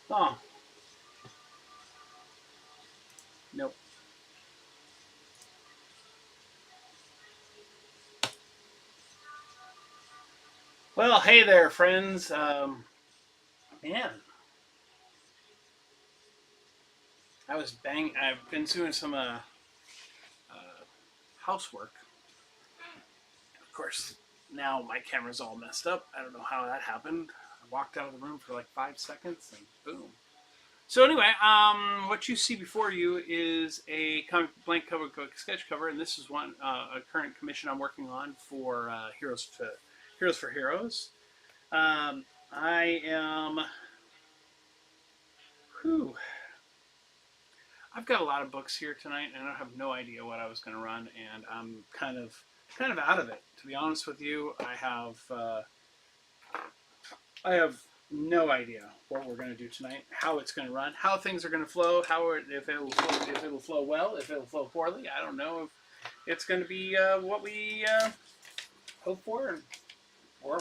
Oh, nope. Well, hey there, friends. Man, I've been doing some housework. Of course, now my camera's all messed up. I don't know how that happened. I walked out of the room for like 5 seconds and boom. So anyway, what you see before you is a comic blank cover sketch cover, and this is one a current commission I'm working on for Heroes for Heroes. I am. Whew, I've got a lot of books here tonight, and I have no idea what I was going to run, and I'm kind of out of it. To be honest with you, I have no idea what we're going to do tonight, how it's going to run, how things are going to flow, if it'll flow well, if it'll flow poorly. I don't know if it's going to be what we hope for, or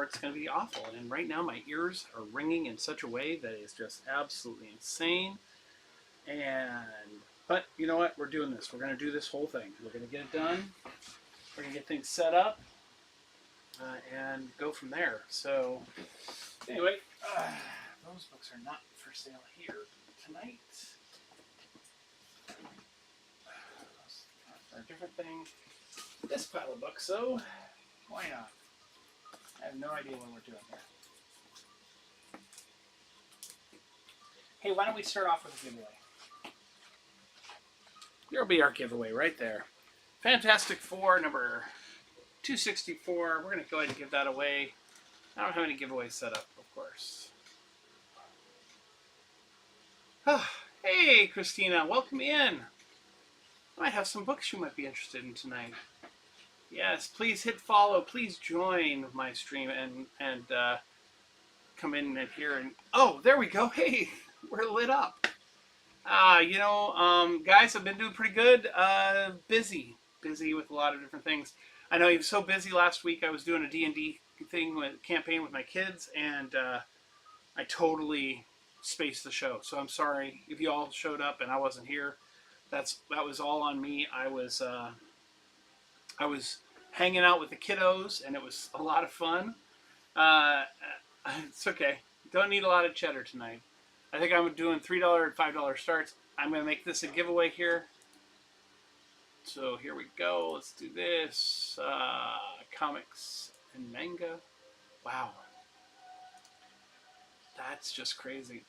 it's going to be awful. And right now, my ears are ringing in such a way that is just absolutely insane. And but you know what? We're doing this. We're going to do this whole thing. We're going to get it done. We're going to get things set up and go from there. So anyway, those books are not for sale here tonight. Those are a different thing. This pile of books, though, why not? I have no idea what we're doing here. Hey, why don't we start off with a giveaway? There'll be our giveaway right there. Fantastic Four, number 264. We're going to go ahead and give that away. I don't have any giveaways set up, of course. Oh, hey, Christina, welcome in. I might have some books you might be interested in tonight. Yes, please hit follow. Please join my stream and come in and here. And oh, there we go. Hey, we're lit up. Guys, I've been doing pretty good. Busy with a lot of different things. I know he was so busy last week. I was doing a D&D thing with campaign with my kids, and I totally spaced the show. So I'm sorry if you all showed up and I wasn't here. That was all on me. I was hanging out with the kiddos, and it was a lot of fun. Uh, it's okay. Don't need a lot of cheddar tonight. I think I'm doing $3 and $5 starts. I'm going to make this a giveaway here. So here we go. Let's do this. Comics and manga. Wow. That's just crazy.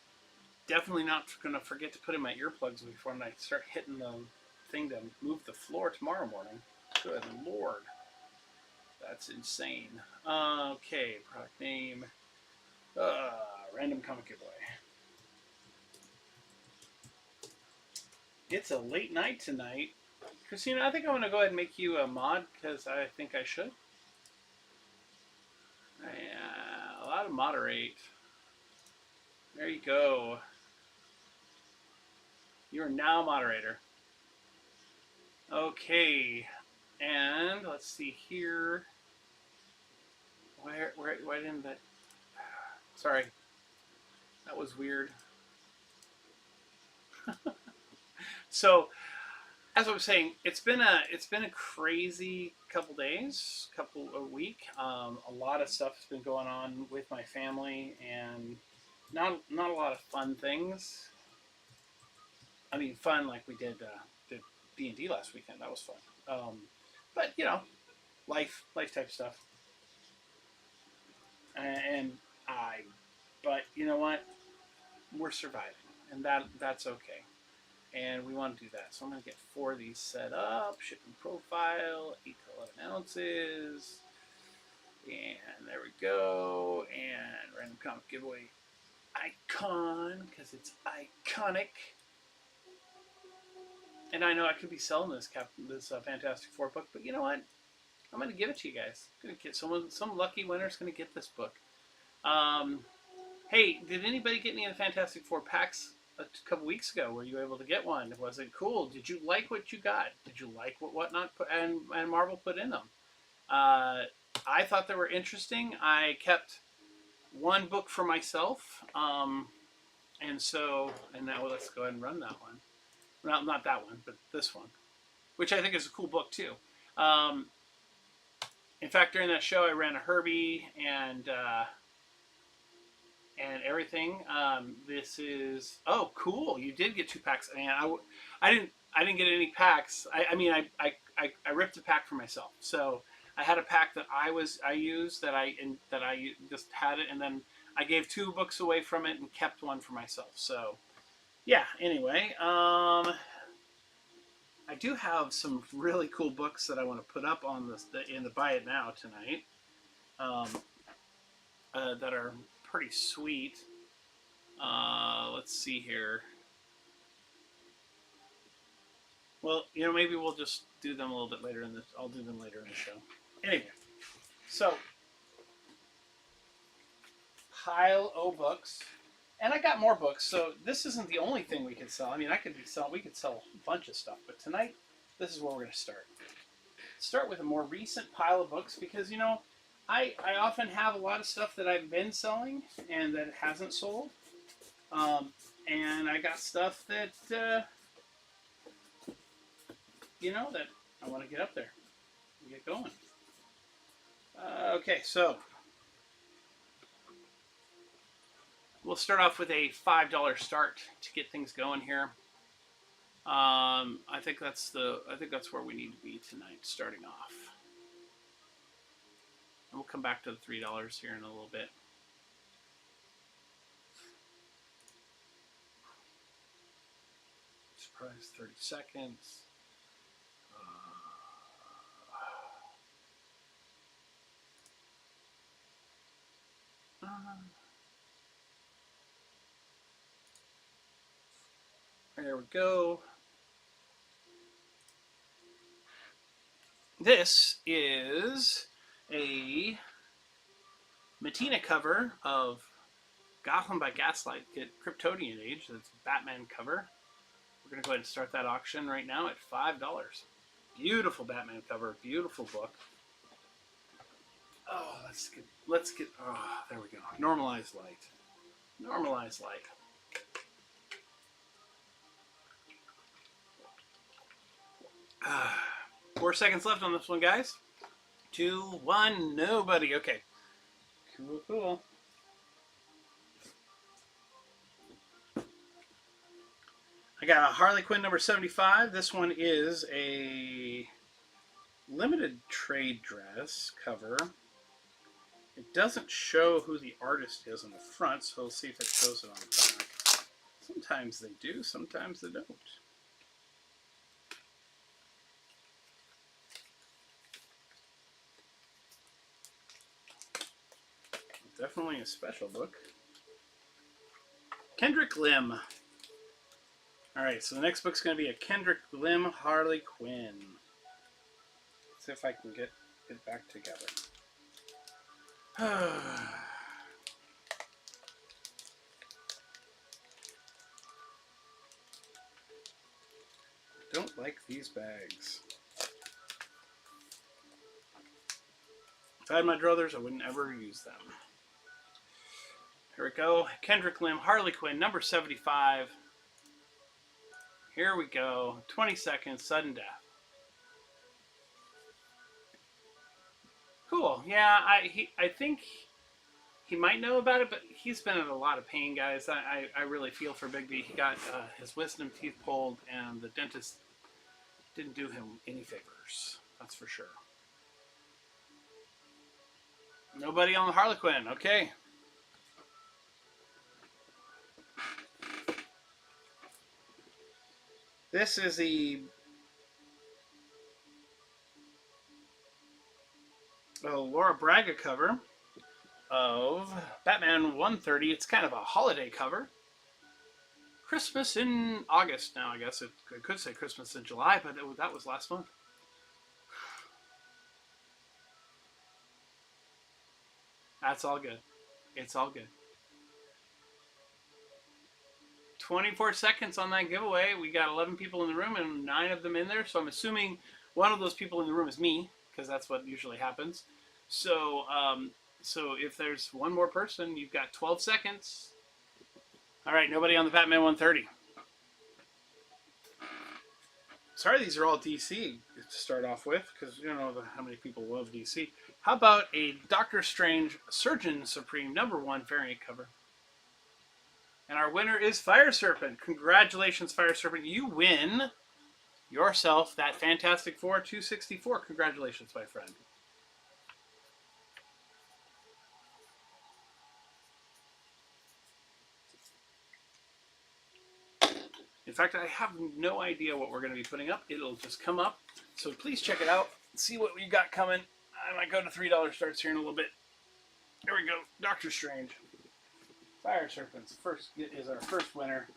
Definitely not going to forget to put in my earplugs before I start hitting the thing to move the floor tomorrow morning. Good Lord. That's insane. Okay, product name. Random comic giveaway. It's a late night tonight. Christina, I think I'm going to go ahead and make you a mod because I think I should. Allow to moderate. There you go. You are now moderator. Okay. And let's see here. Why didn't that? Sorry. That was weird. So, as I was saying, it's been a crazy couple days, a week. A lot of stuff has been going on with my family, and not a lot of fun things. I mean, fun like we did D&D last weekend. That was fun. But life type stuff. And I, but you know what? We're surviving, and that's okay. And we want to do that. So I'm going to get 4 of these set up. Shipping profile, 8 to 11 ounces. And there we go. And random comic giveaway icon, because it's iconic. And I know I could be selling this Fantastic Four book, but you know what? I'm going to give it to you guys. I'm going to get some lucky winner's going to get this book. Hey, did anybody get any of the Fantastic Four packs a couple weeks ago? Were you able to get one? Was it cool? Did you like what you got? Did you like what WhatNot and Marvel put in them? I thought they were interesting. I kept one book for myself. And so, and now let's go ahead and run that one. Well, not that one, but this one, which I think is a cool book too. Um, in fact, during that show, I ran a Herbie and everything. This is cool. You did get 2 packs. Man, I didn't get any packs. I ripped a pack for myself. So I had a pack that I used that I just had it, and then I gave 2 books away from it and kept one for myself. So yeah. Anyway, I do have some really cool books that I want to put up on in the Buy It Now tonight. Um, that are pretty sweet. Let's see here. Well, maybe we'll just do them a little bit later in the. I'll do them later in the show. Anyway, so pile o books, and I got more books. So this isn't the only thing we could sell. I mean, we could sell a bunch of stuff, but tonight, this is where we're going to start. Start with a more recent pile of books because I often have a lot of stuff that I've been selling and that hasn't sold. And I got stuff that that I want to get up there and get going. Okay, so we'll start off with a $5 start to get things going here. I think that's where we need to be tonight, starting off. And we'll come back to the $3 here in a little bit. Surprise, 30 seconds. There we go. This is a Matina cover of Gotham by Gaslight, get Kryptonian Age. That's a Batman cover. We're going to go ahead and start that auction right now at $5. Beautiful Batman cover, beautiful book. Oh, there we go. Normalized light. Normalized light. 4 seconds left on this one, guys. 2, 1, nobody. Okay. Cool. I got a Harley Quinn number 75. This one is a limited trade dress cover. It doesn't show who the artist is on the front, so we'll see if it shows it on the back. Sometimes they do, sometimes they don't. Definitely a special book. Kendrick Lim. Alright, so the next book's going to be a Kendrick Lim Harley Quinn. Let's see if I can get it back together. Don't like these bags. If I had my druthers, I wouldn't ever use them. Here we go. Kendrick Lim, Harley Quinn, number 75. Here we go. 20 seconds, sudden death. Cool. Yeah, I think he might know about it, but he's been in a lot of pain, guys. I really feel for Bigby. He got his wisdom teeth pulled, and the dentist didn't do him any favors. That's for sure. Nobody on the Harley Quinn. Okay. This is the Laura Braga cover of Batman 130. It's kind of a holiday cover. Christmas in August now, I guess. It could say Christmas in July, but that was last month. That's all good. It's all good. 24 seconds on that giveaway. We got 11 people in the room and 9 of them in there. So I'm assuming one of those people in the room is me, because that's what usually happens. So, so if there's one more person, you've got 12 seconds. All right, nobody on the Batman 130. Sorry, these are all DC to start off with, because you know how many people love DC. How about a Doctor Strange Surgeon Supreme #1 variant cover? And our winner is Fire Serpent. Congratulations, Fire Serpent. You win yourself that Fantastic Four 264. Congratulations, my friend. In fact, I have no idea what we're going to be putting up. It'll just come up. So please check it out. See what we got coming. I might go to $3 starts here in a little bit. There we go. Doctor Strange. Fire Serpents first is our first winner.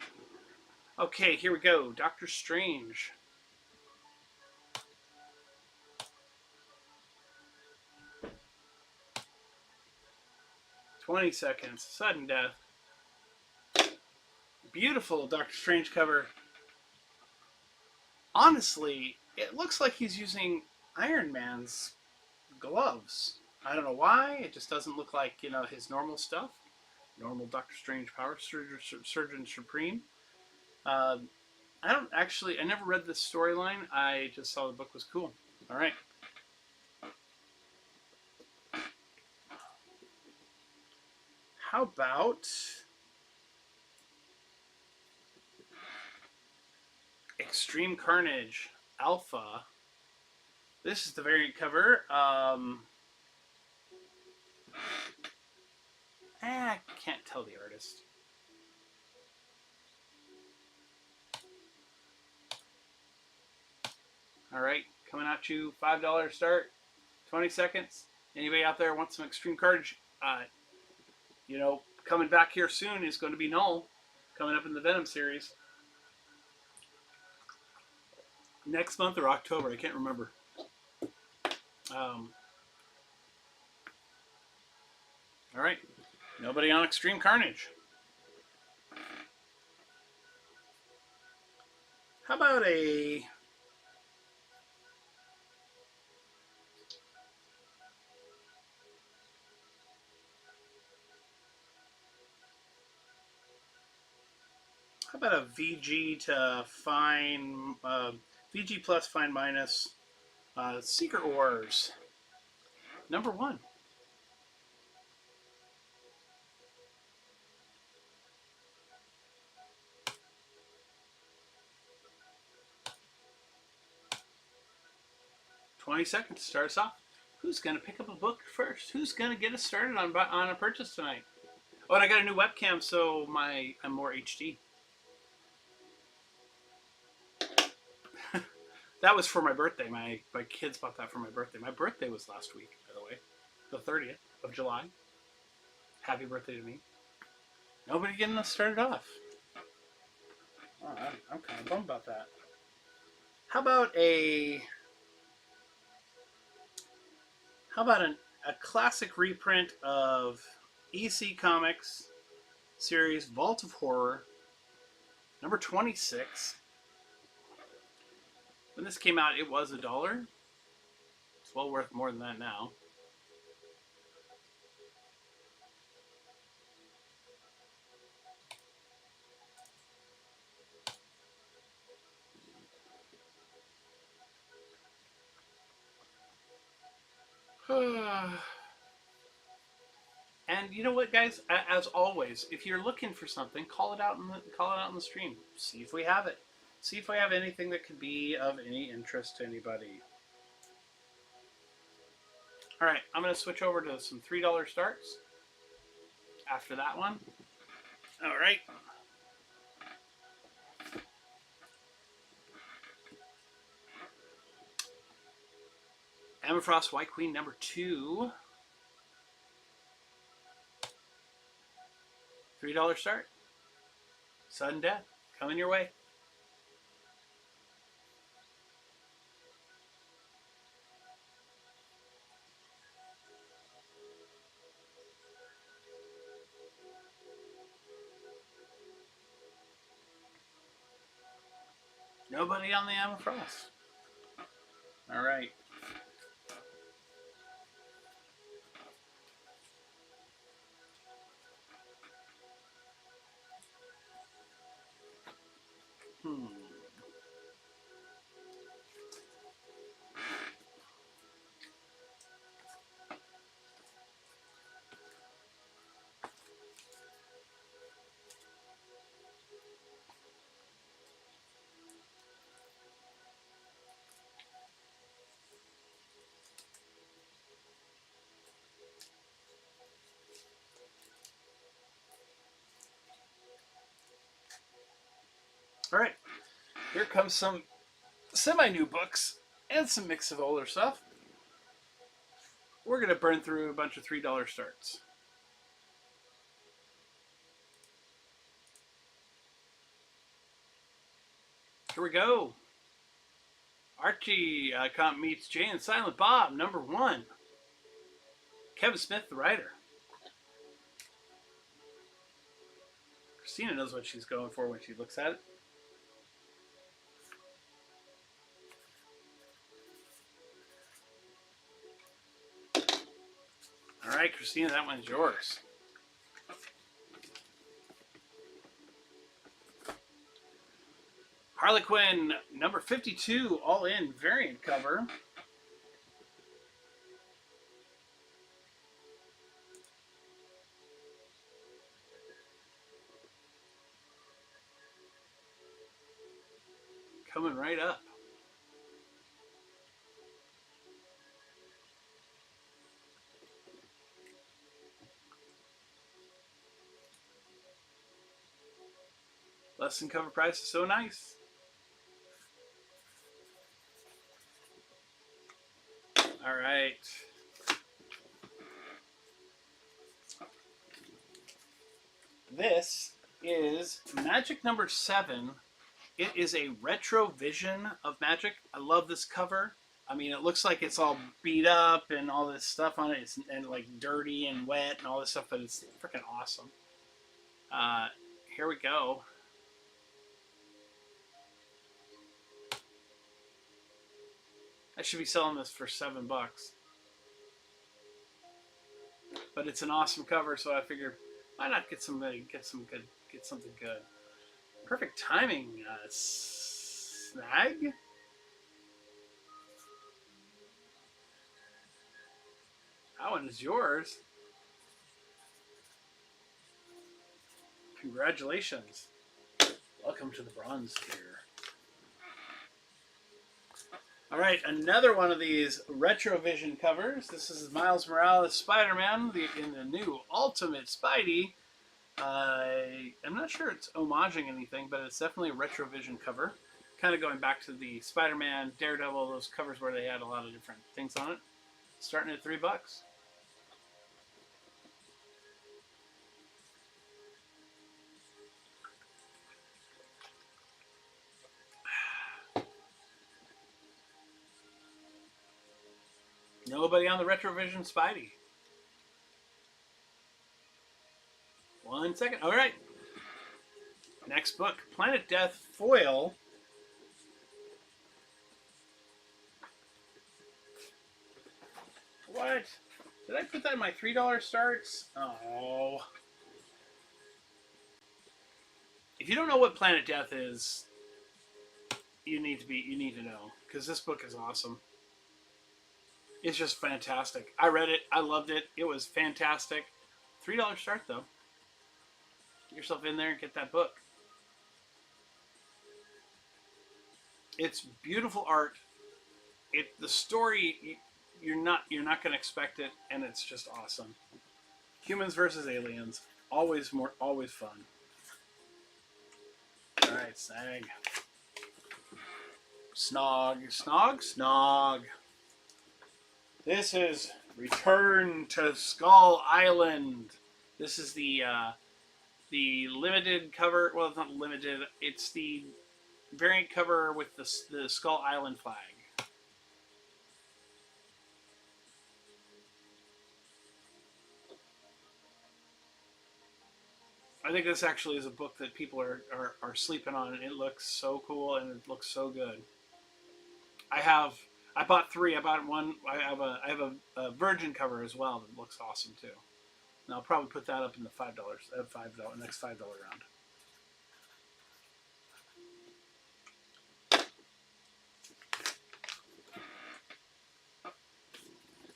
Okay, here we go. Doctor Strange. $20 seconds. Sudden death. Beautiful Doctor Strange cover. Honestly, it looks like he's using Iron Man's gloves. I don't know why. It just doesn't look like, you know, his normal stuff. Normal Doctor Strange power. Surgeon Supreme. I never read this storyline. I just saw the book was cool. All right. How about Extreme Carnage Alpha? This is the variant cover. I can't tell the artist. All right, coming at you, $5 start, 20 seconds. Anybody out there want some Extreme Carnage? You know, coming back here soon is going to be Null, coming up in the Venom series. Next month or October, I can't remember. All right, nobody on Extreme Carnage. How about a VG to fine, VG plus fine minus, Secret Wars #1. $20 seconds to start us off. Who's going to pick up a book first? Who's going to get us started on a purchase tonight? Oh, and I got a new webcam, so I'm more HD. That was for my birthday. My kids bought that for my birthday. My birthday was last week, by the way, the 30th of July. Happy birthday to me. Nobody getting us started off. Oh, I'm kind of bummed about that. How about a classic reprint of EC Comics series Vault of Horror #26. When this came out, it was $1. It's well worth more than that now. And you know what, guys? As always, if you're looking for something, call it out in the stream. See if we have it. See if we have anything that could be of any interest to anybody. All right, I'm going to switch over to some $3 starts after that one. All right. Emma Frost White Queen #2. $3 start. Sudden death coming your way. Nobody on the Emma Frost. All right. All right, here comes some semi-new books and some mix of older stuff. We're going to burn through a bunch of $3 starts. Here we go. Archie meets Jay and Silent Bob, #1. Kevin Smith, the writer. Christina knows what she's going for when she looks at it. All right, Christina, that one's yours. Harley Quinn, #52, all in variant cover. Coming right up. Less than cover price is so nice. All right. This is Magic #7. It is a retro vision of Magic. I love this cover. I mean, it looks like it's all beat up and all this stuff on it, and like dirty and wet and all this stuff, but it's freaking awesome. Here we go. I should be selling this for $7, but it's an awesome cover, so I figured why not get something good. Perfect timing, Snag. That one is yours. Congratulations. Welcome to the bronze tier. All right, another one of these Retrovision covers. This is Miles Morales Spider-Man in the new Ultimate Spidey. I'm not sure it's homaging anything, but it's definitely a Retrovision cover. Kind of going back to the Spider-Man, Daredevil, those covers where they had a lot of different things on it. Starting at $3. Nobody on the Retrovision Spidey. 1 second. All right. Next book, Planet Death foil. What? Did I put that in my $3 starts? Oh. If you don't know what Planet Death is, you need to know, because this book is awesome. It's just fantastic. I read it. I loved it. It was fantastic. $3 start though. Get yourself in there and get that book. It's beautiful art. The story, you're not going to expect it, and it's just awesome. Humans versus aliens, always fun. All right, Snog. This is Return to Skull Island. This is the limited cover. Well, it's not limited. It's the variant cover with the Skull Island flag. I think this actually is a book that people are sleeping on, and it looks so cool and it looks so good. I bought 3. I bought one. I have a virgin cover as well that looks awesome too. And I'll probably put that up in the $5 next $5 round.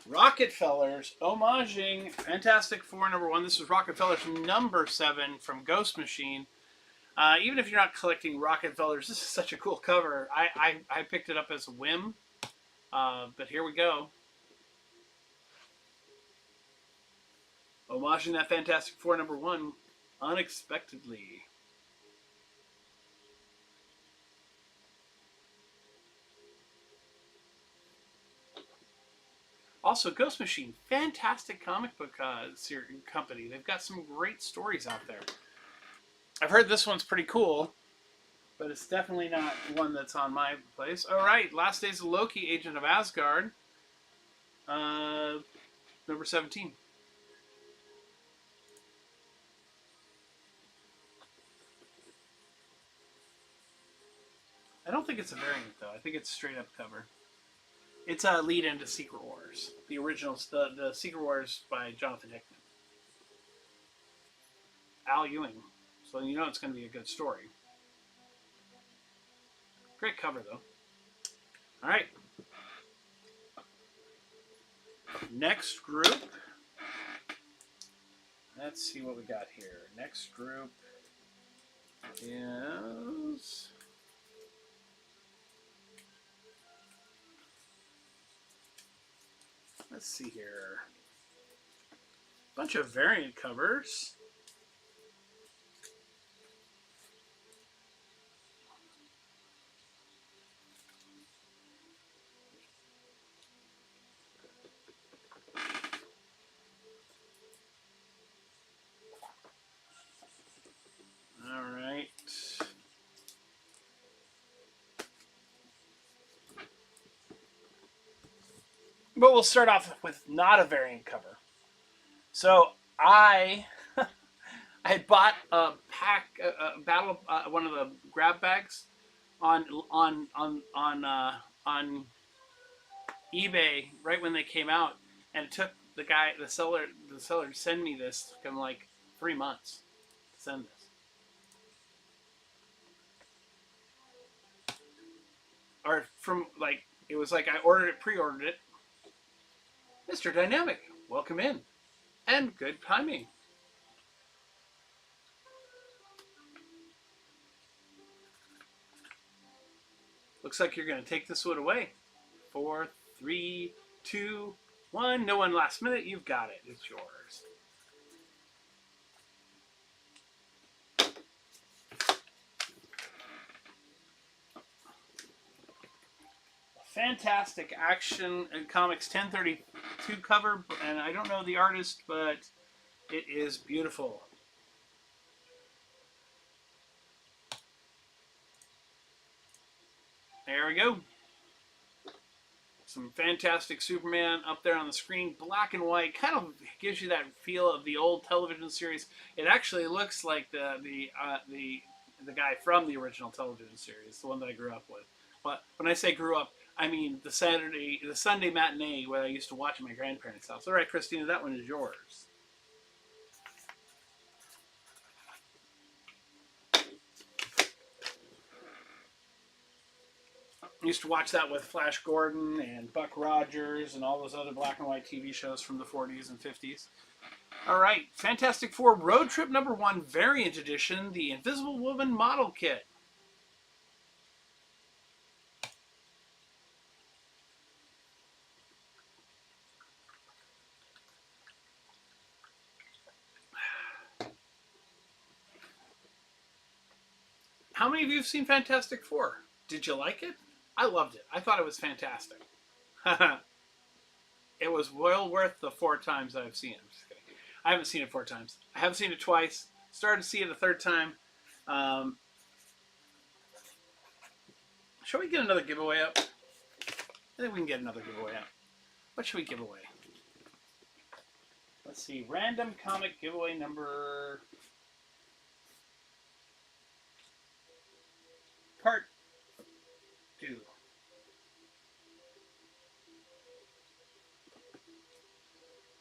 Rockefellers, homaging Fantastic Four #1. This is Rockefellers #7 from Ghost Machine. Even if you're not collecting Rockefellers, this is such a cool cover. I picked it up as a whim, but here we go. Homaging that Fantastic Four #1 unexpectedly. Also, Ghost Machine, fantastic comic book company. They've got some great stories out there. I've heard this one's pretty cool, but it's definitely not one that's on my place. All right, Last Days of Loki, Agent of Asgard, number 17. I don't think it's a variant though. I think it's straight up cover. It's a lead into Secret Wars, the originals, the Secret Wars by Jonathan Hickman, Al Ewing. So you know it's going to be a good story. Great cover though. All right. Next group. Let's see what we got here. Next group is... Let's see here. Bunch of variant covers. All right. But we'll start off with not a variant cover. So I had bought a pack, one of the grab bags on eBay right when they came out, and it took the seller to send me this. It took him like 3 months to send this. Or from like it was like I pre-ordered it. Mr. Dynamic, welcome in, and good timing. Looks like you're going to take this one away. 4, 3, 2, 1. No one last minute. You've got it. It's yours. Fantastic Action Comics 1032 cover, and I don't know the artist, but it is beautiful. There we go. Some fantastic Superman up there on the screen, black and white, kind of gives you that feel of the old television series. It actually looks like the guy from the original television series, the one that I grew up with. But when I say grew up, I mean the Sunday matinee where I used to watch at my grandparents' house. All right, Christina, that one is yours. I used to watch that with Flash Gordon and Buck Rogers and all those other black and white TV shows from the 40s and 50s. All right, Fantastic Four Road Trip #1 Variant Edition, the Invisible Woman Model Kit. How many of you have seen Fantastic Four? Did you like it? I loved it. I thought it was fantastic. It was well worth the 4 times I've seen it. I'm just kidding. I haven't seen it 4 times. I have seen it twice. Started to see it a 3rd time. Shall we get another giveaway up? I think we can get another giveaway up. What should we give away? Let's see. Random comic giveaway number... Part 2.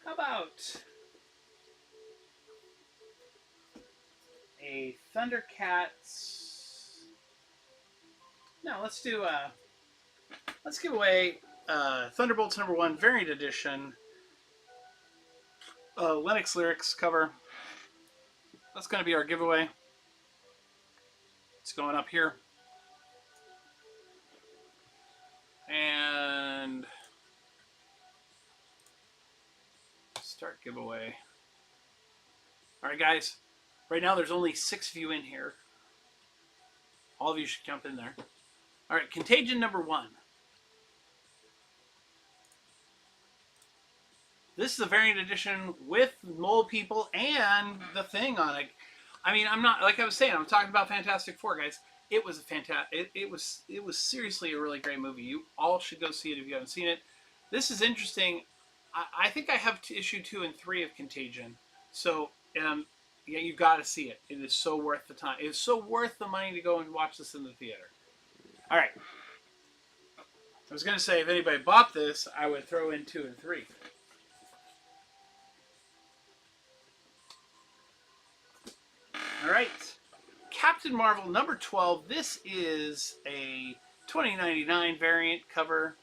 How about a Thundercats? No, let's do let's give away Thunderbolts #1 Variant Edition. Lennox Lyrics cover. That's going to be our giveaway. It's going up here. And start giveaway. All right, guys. Right now, there's only 6 of you in here. All of you should jump in there. All right, Contagion #1. This is a variant edition with mole people and the thing on it. I mean, I'm not like I was saying. I'm talking about Fantastic Four, guys. It was a fantastic. It was seriously a really great movie. You all should go see it if you haven't seen it. This is interesting. I think I have issue 2 and 3 of Contagion. So yeah, you got to see it. It is so worth the time. It's so worth the money to go and watch this in the theater. All right. I was gonna say if anybody bought this, I would throw in 2 and 3. All right. Captain Marvel number 12. This is a 2099 variant cover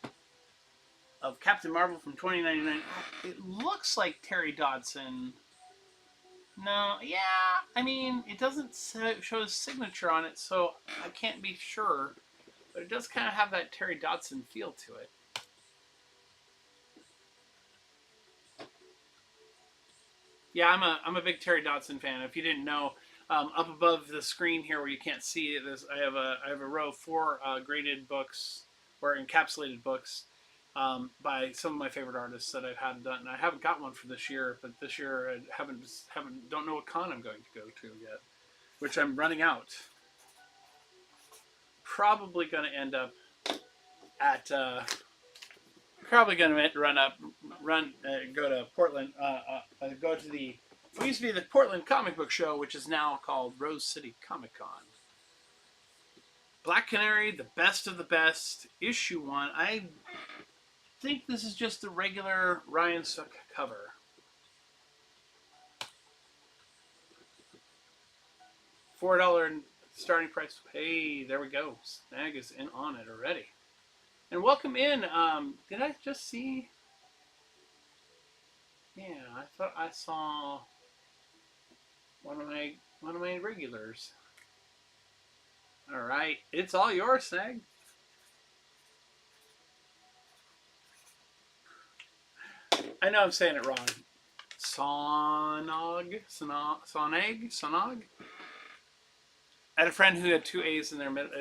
of Captain Marvel from 2099. It looks like Terry Dodson. No, yeah, I mean, it doesn't show his signature on it, so I can't be sure. But it does kind of have that Terry Dodson feel to it. Yeah, I'm a big Terry Dodson fan. If you didn't know, up above the screen here where you can't see it, I have a row of 4 graded books or encapsulated books by some of my favorite artists that I've had done. And I haven't got one for this year, but this year I haven't don't know what con I'm going to go to yet, which I'm running out. Probably going to end up at probably going to go to Portland, go to the. It used to be the Portland Comic Book Show, which is now called Rose City Comic Con. Black Canary, the best of the best, issue 1. I think this is just the regular Ryan Sook cover. $4 starting price. Hey, there we go. Snag is in on it already. And welcome in. Did I just see? Yeah, I thought I saw one of my regulars. All right, it's all yours, Snag. I know I'm saying it wrong. Sonog. I had a friend who had 2 A's in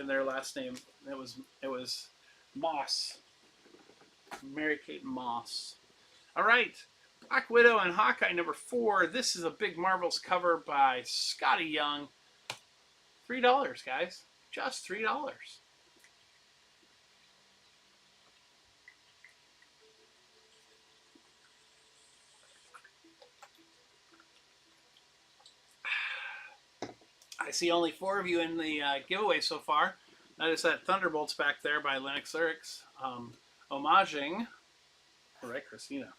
their last name. It was Moss. Mary Kate Moss. All right. Black Widow and Hawkeye number 4. This is a big Marvels cover by Scotty Young. $3, guys. Just $3. I see only 4 of you in the giveaway so far. Notice that Thunderbolts back there by Lennox Lyrics, homaging. All right, Christina.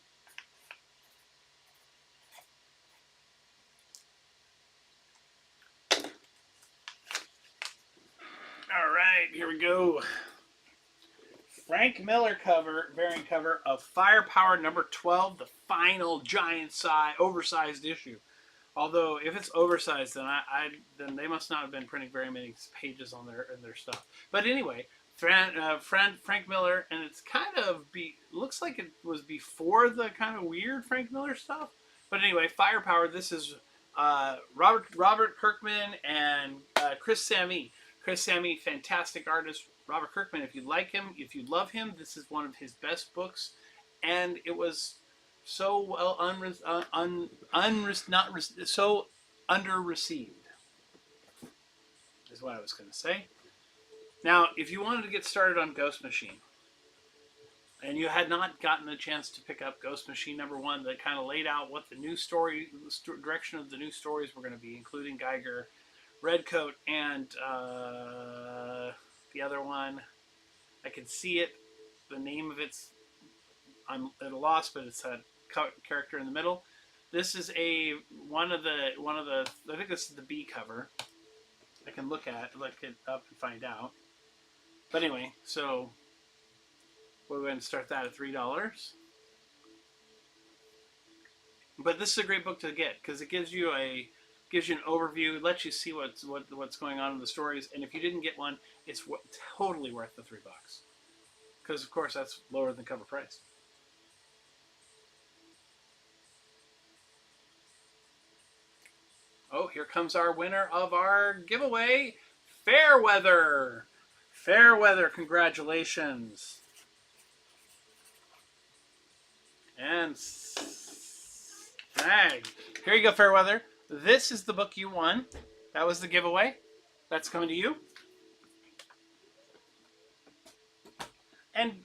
All right, here we go. Frank Miller variant cover of Firepower number 12, the final giant size, oversized issue. Although if it's oversized, then they must not have been printing very many pages on their stuff. But anyway, Frank Miller, and it's kind of looks like it was before the kind of weird Frank Miller stuff. But anyway, Firepower. This is Robert Kirkman and Chris Sammy. Chris Sammy, fantastic artist. Robert Kirkman, if you like him, if you love him, this is one of his best books, and it was so well so under received is what I was going to say. Now, if you wanted to get started on Ghost Machine, and you had not gotten a chance to pick up Ghost Machine number 1, that kind of laid out what the new story, direction of the new stories were going to be, including Geiger, Redcoat, and the other one, I can see it. The name of I'm at a loss, but it's a character in the middle. This is one of the. I think this is the B cover. I can look it up and find out. But anyway, so we're going to start that at $3. But this is a great book to get because it gives you an overview, lets you see what's going on in the stories, and if you didn't get one, it's totally worth the $3 because of course that's lower than cover price. Oh, here comes our winner of our giveaway, Fairweather. Fairweather, congratulations. And snag. Here you go, Fairweather. This is the book you won. That was the giveaway. That's coming to you. And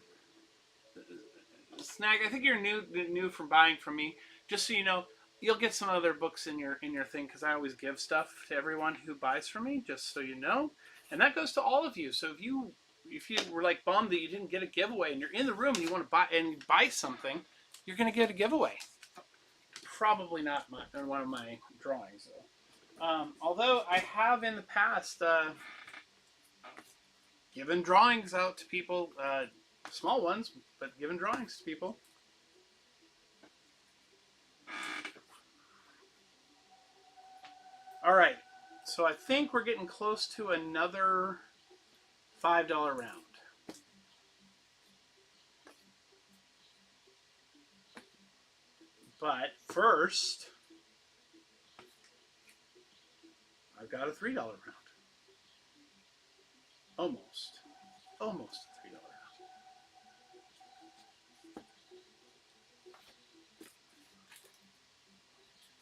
Snag, I think you're new from buying from me. Just so you know, you'll get some other books in your thing because I always give stuff to everyone who buys from me. Just so you know, and that goes to all of you. So if you were like bummed that you didn't get a giveaway and you're in the room and you want to buy something, you're gonna get a giveaway. Probably not in one of my drawings though. Although I have in the past given drawings out to people, small ones, but given drawings to people. All right, so I think we're getting close to another $5 round. But first, I've got a $3 round. Almost a $3 round.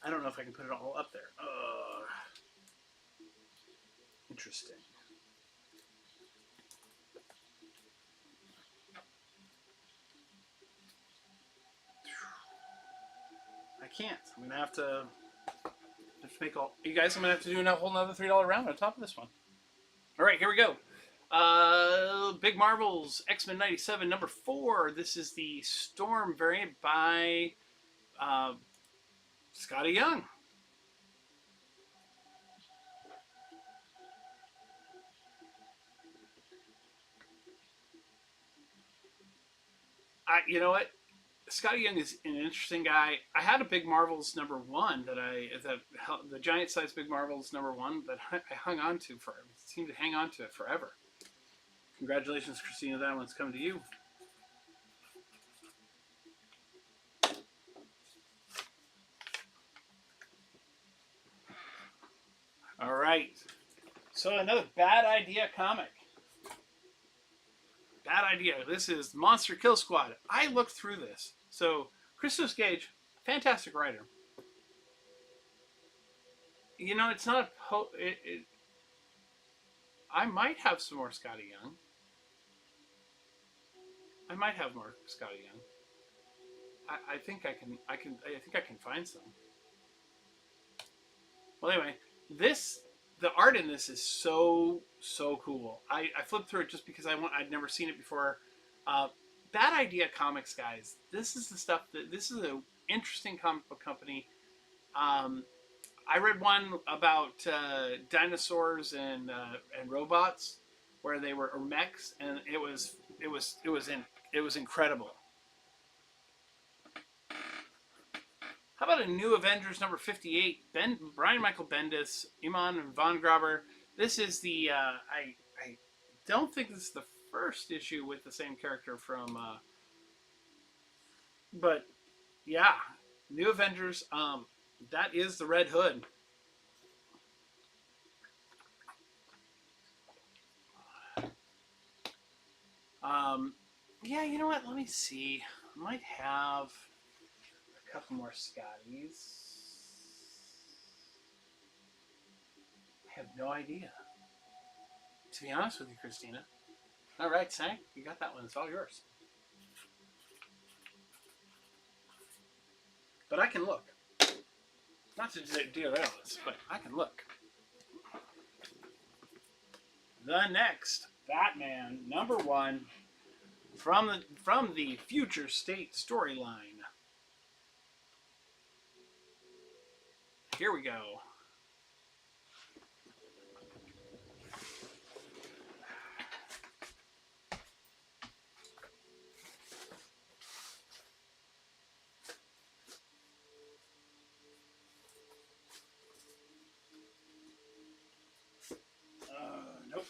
I don't know if I can put it all up there. Interesting. I can't. I'm gonna have to make all you guys. I'm gonna have to do a whole another $3 round on top of this one. All right, here we go. Big Marvels X-Men '97 number 4. This is the Storm variant by Scotty Young. You know what? Scotty Young is an interesting guy. I had a Big Marvels number 1 the giant size Big Marvels number 1 that I hung on to forever. Seemed to hang on to it forever. Congratulations, Christina. That one's coming to you. All right. So another Bad Idea comic. Bad idea. This is Monster Kill Squad. I looked through this. So Christos Gage, fantastic writer. You know, it's not a I might have some more Scotty Young. I might have more Scotty Young. I think I can find some. Well, anyway, the art in this is so cool. I flipped through it just because I'd never seen it before. Bad Idea Comics, guys. This is the stuff this is an interesting comic book company. I read one about dinosaurs and robots, where they were mechs, and it was incredible. How about a New Avengers number 58? Brian Michael Bendis, Iman Von Graber. This is the I don't think this is the first issue with the same character from, but yeah, New Avengers. That is the Red Hood. Yeah, you know what? Let me see. I might have a couple more Scotties. I have no idea. To be honest with you, Christina. All right, Sang, you got that one. It's all yours. But I can look. Not to derail this, but I can look. The next Batman number 1 from the Future State storyline. Here we go. Nope.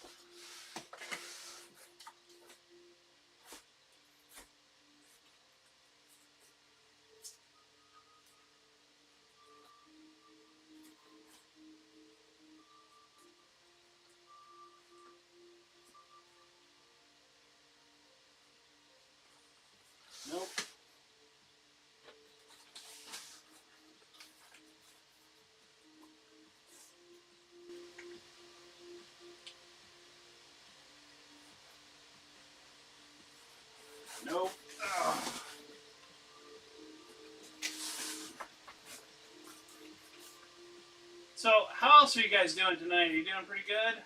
So, how else are you guys doing tonight? Are you doing pretty good?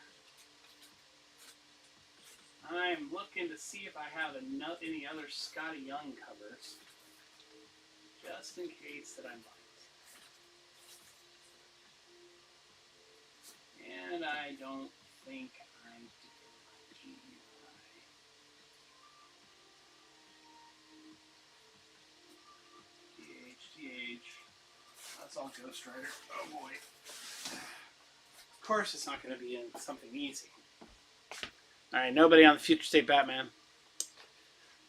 I'm looking to see if I have any other Scotty Young covers, just in case that I might. And I don't think I do. DH. That's all Ghost Rider. Oh boy. Of course it's not going to be in something easy. Alright, nobody on the Future State Batman.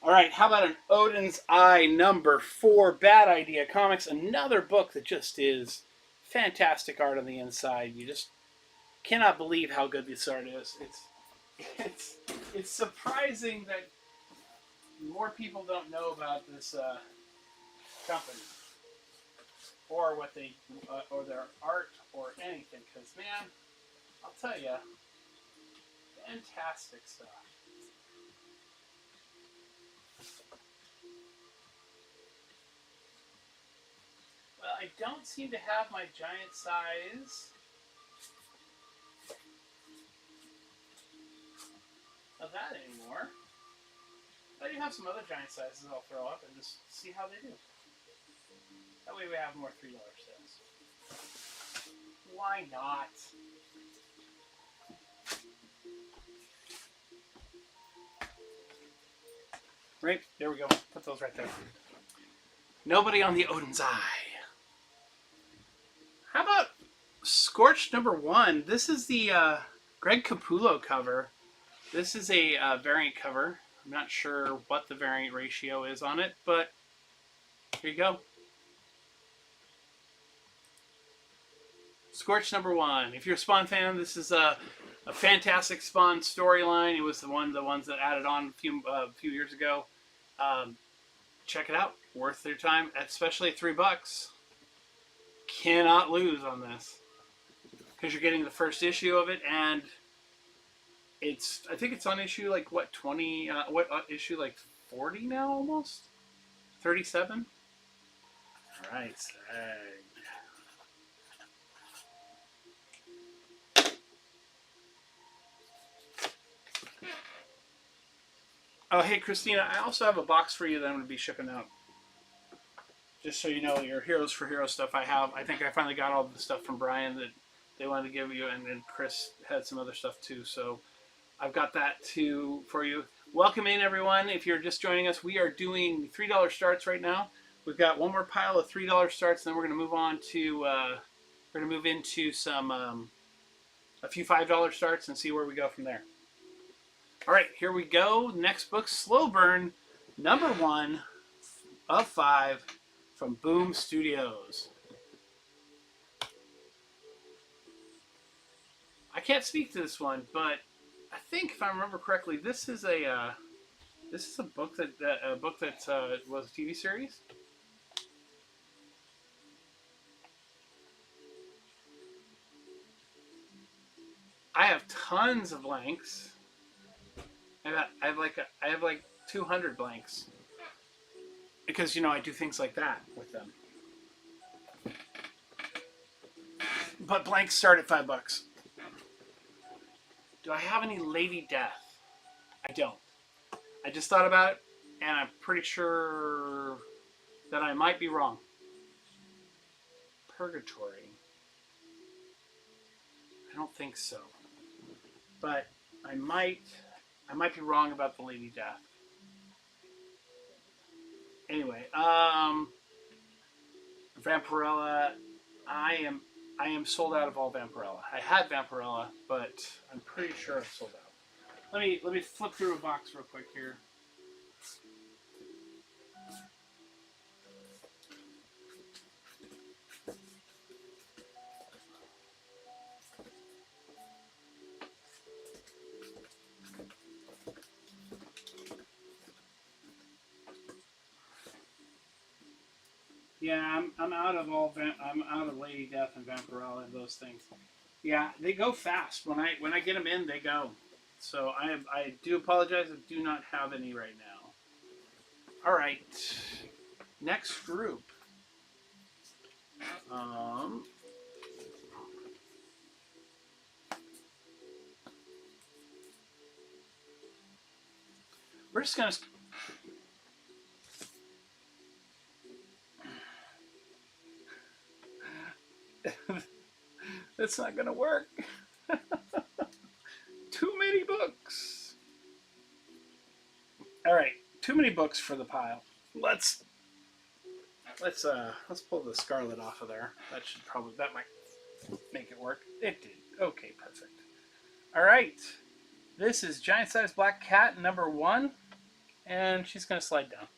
Alright, how about an Odin's Eye number 4, Bad Idea Comics. Another book that just is fantastic art on the inside. You just cannot believe how good this art is. It's surprising that more people don't know about this company, or what they, or their art, or anything. Because man, I'll tell you, fantastic stuff. Well, I don't seem to have my giant size of that anymore. I do have some other giant sizes I'll throw up and just see how they do. That way we have more $3 sales. Why not? Right, there we go. Put those right there. Nobody on the Odin's Eye. How about Scorched number 1? This is the Greg Capullo cover. This is a variant cover. I'm not sure what the variant ratio is on it, but here you go. Scorched number 1. If you're a Spawn fan, this is a fantastic Spawn storyline. It was the ones that added on a few years ago. Check it out. Worth their time, especially at $3. Cannot lose on this, because you're getting the first issue of it, and I think it's on issue like what 20 issue like 40 now, almost 37. All right. Oh, hey Christina, I also have a box for you that I'm going to be shipping out. Just so you know, your Heroes for Heroes stuff I think I finally got all the stuff from Brian that they wanted to give you, and then Chris had some other stuff too. So I've got that too for you. Welcome in, everyone. If you're just joining us, we are doing $3 starts right now. We've got one more pile of $3 starts, and then we're going to move on to we're going to move into some a few $5 starts and see where we go from there. All right, here we go. Next book, Slow Burn, number 1 of 5 from Boom Studios. I can't speak to this one, but I think if I remember correctly, this is a book that was a TV series. I have tons of blanks. I have like 200 blanks, because I do things like that with them. But blanks start at $5. Do I have any Lady Death? I don't. I just thought about it, and I'm pretty sure that I might be wrong. Purgatory. I don't think so. But I might be wrong about the Lady Death. Anyway, Vampirella, I am sold out of all Vampirella. I had Vampirella, but I'm pretty sure it's sold out. Let me flip through a box real quick here. Yeah, I'm out of I'm out of Lady Death and Vampirella and those things. Yeah, they go fast. When I get them in, they go. So I do apologize. I do not have any right now. All right, next group. We're just gonna. It's not gonna work. Too many books. All right, too many books for the pile. Let's pull the Scarlet off of there. That might make it work. It did. Okay, perfect. All right. This is Giant Size Black Cat number 1, and she's gonna slide down.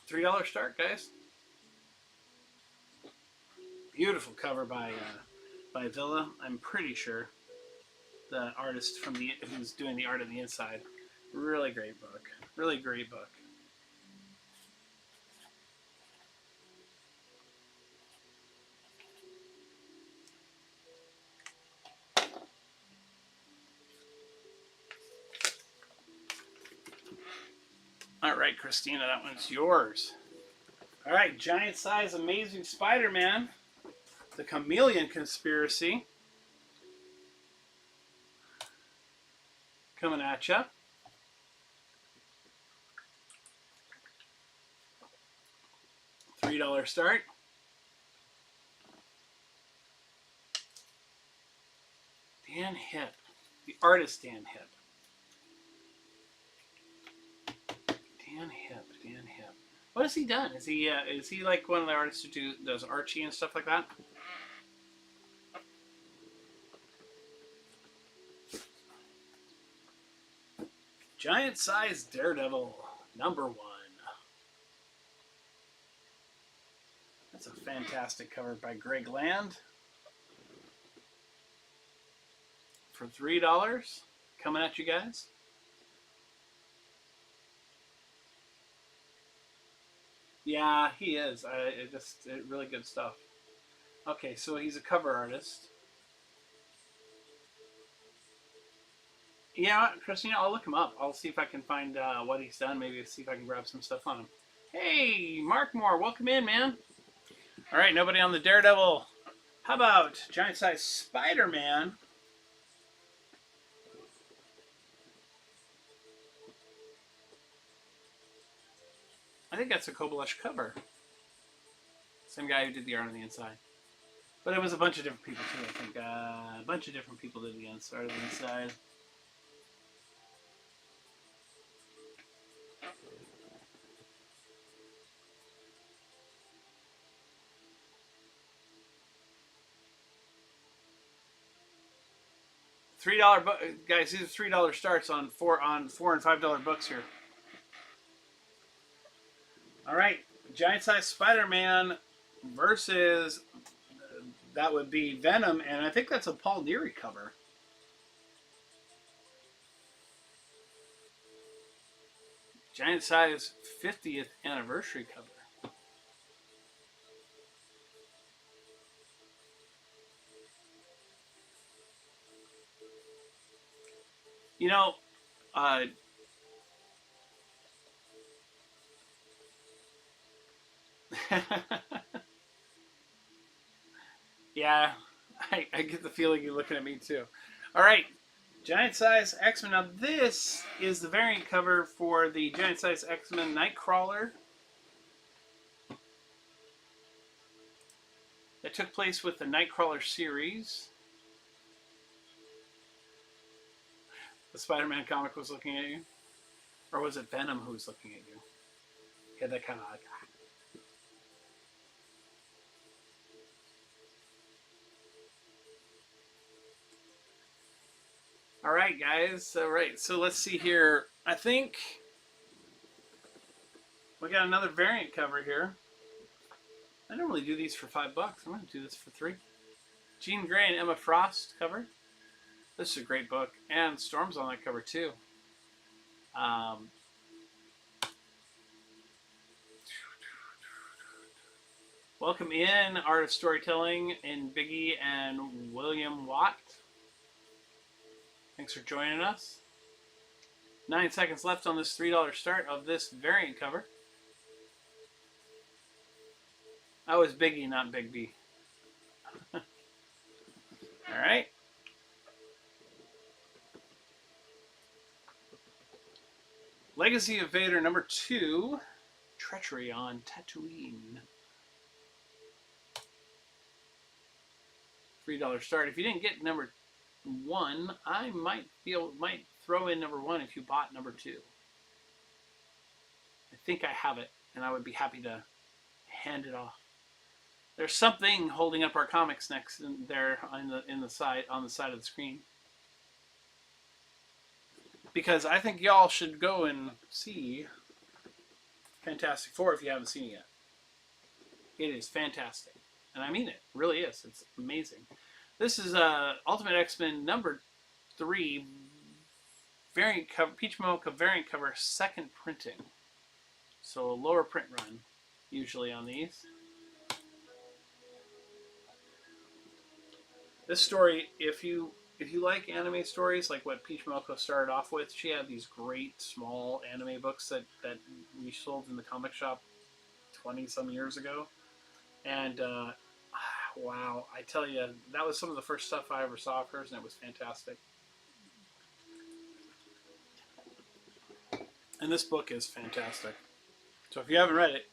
$3 start, guys. Beautiful cover by Villa. I'm pretty sure the artist who's doing the art on the inside. Really great book. Really great book. All right, Christina, that one's yours. All right, Giant Size Amazing Spider-Man, The Chameleon Conspiracy, coming at ya. $3 start. Dan Hip, the artist Dan Hip. Dan Hip. What has he done? Is he like one of the artists who does Archie and stuff like that? Giant Size Daredevil, number 1. That's a fantastic cover by Greg Land. For $3, coming at you guys. Yeah, he is. Really good stuff. Okay, so he's a cover artist. Yeah, Christina, I'll look him up. I'll see if I can find what he's done. Maybe see if I can grab some stuff on him. Hey, Mark Moore, welcome in, man. All right, nobody on the Daredevil. How about Giant Size Spider-Man? I think that's a Kobelesh cover. Same guy who did the art on the inside. But it was a bunch of different people too, I think. A bunch of different people did the art on the inside. $3 guys. These are $3 starts on $4 and $5 books here. All right, Giant Size Spider-Man versus that would be Venom, and I think that's a Paul Neary cover. Giant Size 50th anniversary cover. You know, yeah, I get the feeling you're looking at me too. All right, Giant Size X-Men. Now this is the variant cover for the Giant Size X-Men Nightcrawler that took place with the Nightcrawler series. The Spider-Man comic was looking at you, or was it Venom who was looking at you? Yeah, that kind of like. All right, guys. All right, so let's see here. I think we got another variant cover here. I normally do these for $5. I'm going to do this for $3. Jean Grey and Emma Frost cover. This is a great book, and Storm's on that cover too. Welcome in, Art of Storytelling, in Biggie and William Watt. Thanks for joining us. 9 seconds left on this $3 start of this variant cover. That was Biggie, not Big B. All right. Legacy of Vader #2, Treachery on Tatooine. $3 start. If you didn't get #1, I might throw in #1 if you bought #2. I think I have it, and I would be happy to hand it off. There's something holding up our comics next there on the side of the screen. Because I think y'all should go and see Fantastic Four if you haven't seen it yet. It is fantastic. And I mean it. It really is. It's amazing. This is Ultimate X-Men #3 variant cover, Peach Mocha variant cover, second printing. So a lower print run, usually on these. This story, if you like anime stories, like what Peach Mocha started off with, she had these great small anime books that we sold in the comic shop 20-some years ago. And wow, I tell you, that was some of the first stuff I ever saw of hers, and it was fantastic. And this book is fantastic. So if you haven't read it,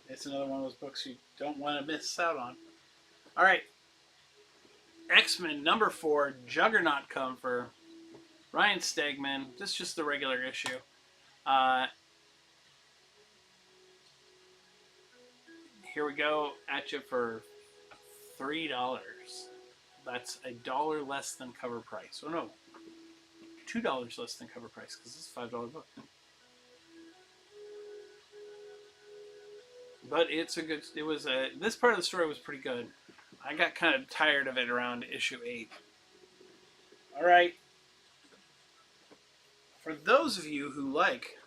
it's another one of those books you don't want to miss out on. All right. X-Men #4, Juggernaut cover, Ryan Stegman. This is just the regular issue. Here we go at you for $3. That's $1 less than cover price. Oh no, $2 less than cover price because this is a $5 book. But it's a good. It was a. This part of the story was pretty good. I got kind of tired of it around issue 8. All right. For those of you who like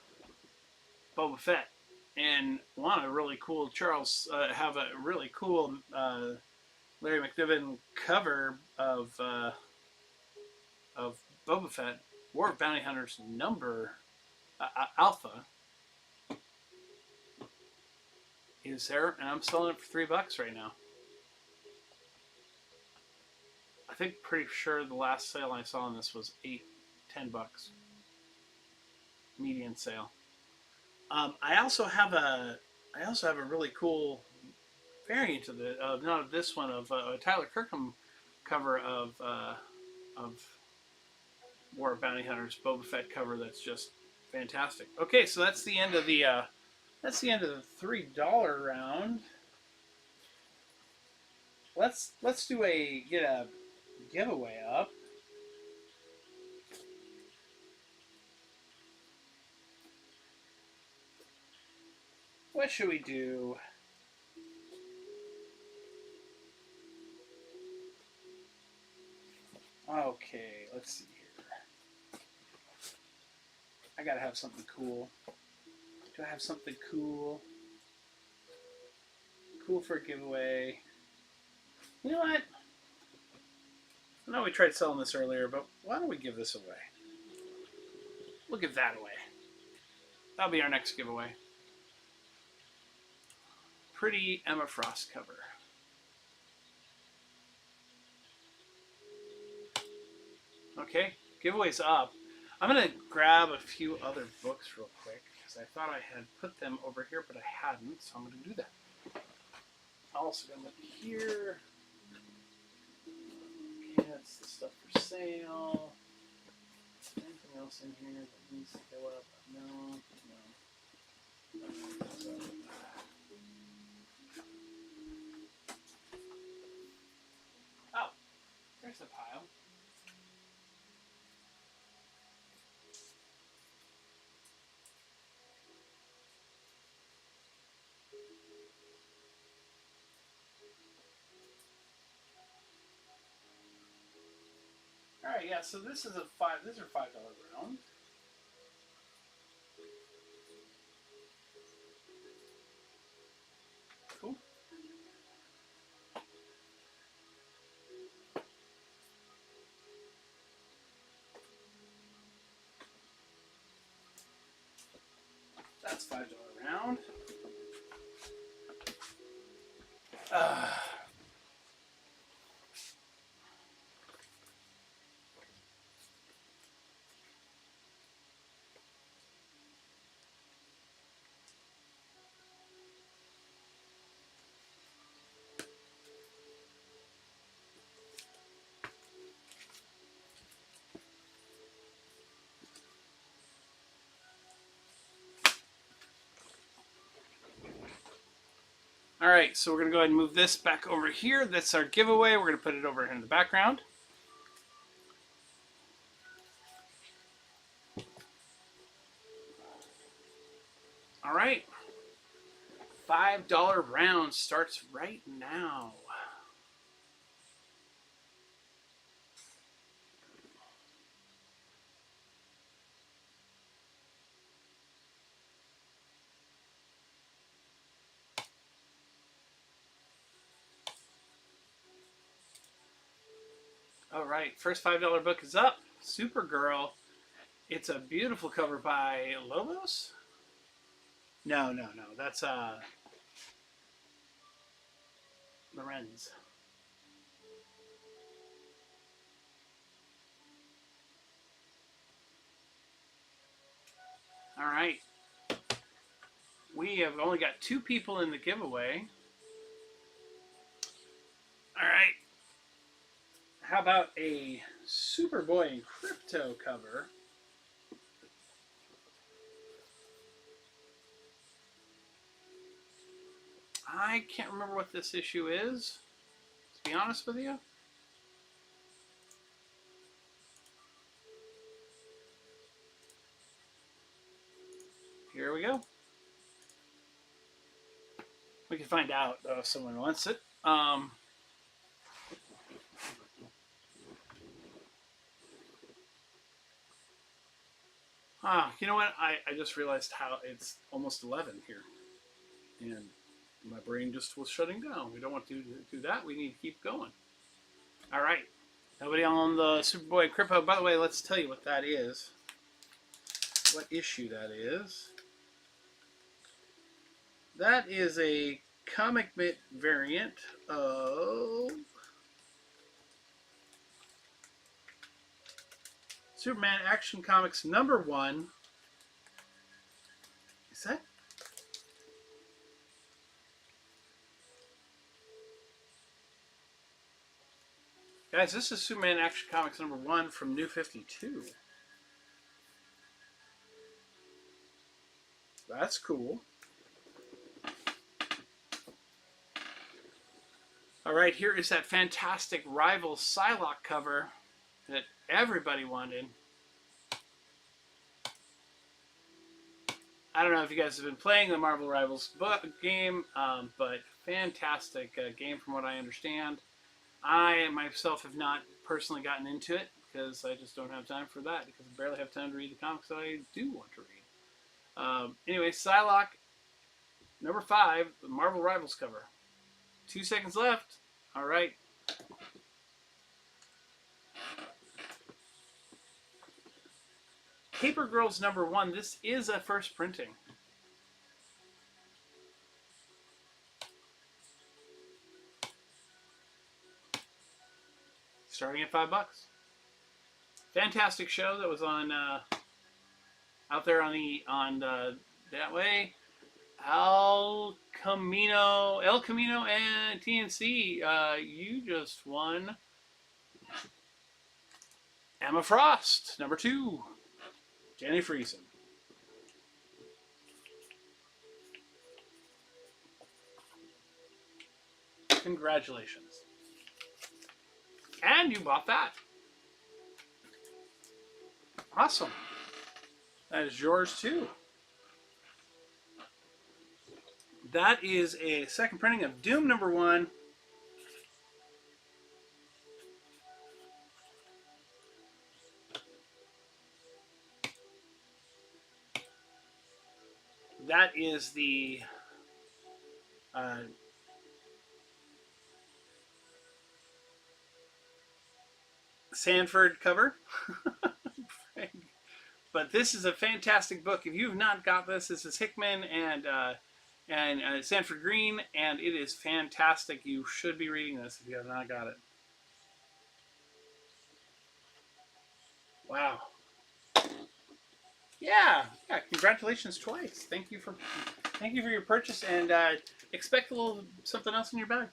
Boba Fett and want a really cool have a really cool Larry McNiven cover of Boba Fett, War of Bounty Hunters Alpha is there, and I'm selling it for $3 right now. I think pretty sure the last sale I saw on this was $10. Median sale. I also have a really cool variant of not of this one, of a Tyler Kirkham cover of War of Bounty Hunters Boba Fett cover that's just fantastic. Okay, so that's the end of the $3 round. Let's get a giveaway up. What should we do? Okay, let's see here. I gotta have something cool. Do I have something cool? Cool for a giveaway. You know what? I know we tried selling this earlier, but why don't we give this away? We'll give that away. That'll be our next giveaway. Pretty Emma Frost cover. Okay, giveaway's up. I'm going to grab a few other books real quick because I thought I had put them over here, but I hadn't, so I'm going to do that. I'm also going to look here. Okay, that's the stuff for sale. Anything else in here that needs to go up? No. Oh, there's a pile. All right, yeah. So this is these are $5 round. Cool. That's $5 round. All right, so we're going to go ahead and move this back over here. That's our giveaway. We're going to put it over here in the background. All right. $5 round starts right now. All right, first $5 book is up. Supergirl. It's a beautiful cover by Lobos. No. That's Lorenz. All right. We have only got 2 people in the giveaway. All right. How about a Superboy and Crypto cover? I can't remember what this issue is, to be honest with you. Here we go. We can find out though if someone wants it. You know what? I just realized how it's almost 11 here. And my brain just was shutting down. We don't want to do that. We need to keep going. All right. Nobody on the Superboy Crypto. By the way, let's tell you what that is. What issue that is. That is a comic bit variant of Superman Action Comics #1. Is that? Guys, this is Superman Action Comics #1 from New 52. That's cool. All right, here is that fantastic Rival Psylocke cover that everybody wanted. I don't know if you guys have been playing the Marvel Rivals game, but fantastic game from what I understand. I myself have not personally gotten into it because I just don't have time for that because I barely have time to read the comics that I do want to read. Anyway, Psylocke, #5, the Marvel Rivals cover. 2 seconds left. All right. Paper Girls #1. This is a first printing. Starting at $5. Fantastic show that was on out there on that way. El Camino and TNC. You just won Emma Frost #2. Jenny Friesen. Congratulations. And you bought that. Awesome. That is yours too. That is a second printing of Doom #1. That is the Sanford cover. But this is a fantastic book. If you've not got this, this is Hickman and Sanford Green, and it is fantastic. You should be reading this if you have not got it. Wow. Yeah. Congratulations twice. Thank you for your purchase, and expect a little something else in your bag.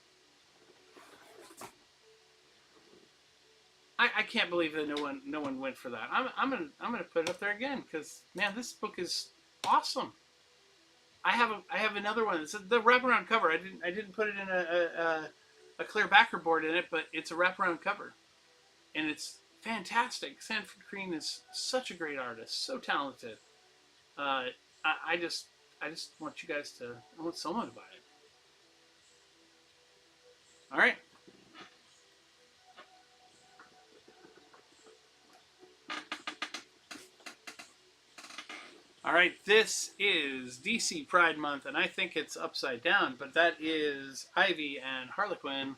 I can't believe that no one went for that. I'm gonna put it up there again because man, this book is awesome. I have another one. It's the wraparound cover. I didn't put it in a clear backer board in it, but it's a wraparound cover, and it's fantastic. Sanford Crean is such a great artist, so talented. Uh, I just want you guys to. I want someone to buy it. All right. All right, this is DC Pride Month, and I think it's upside down, but that is Ivy and Harlequin.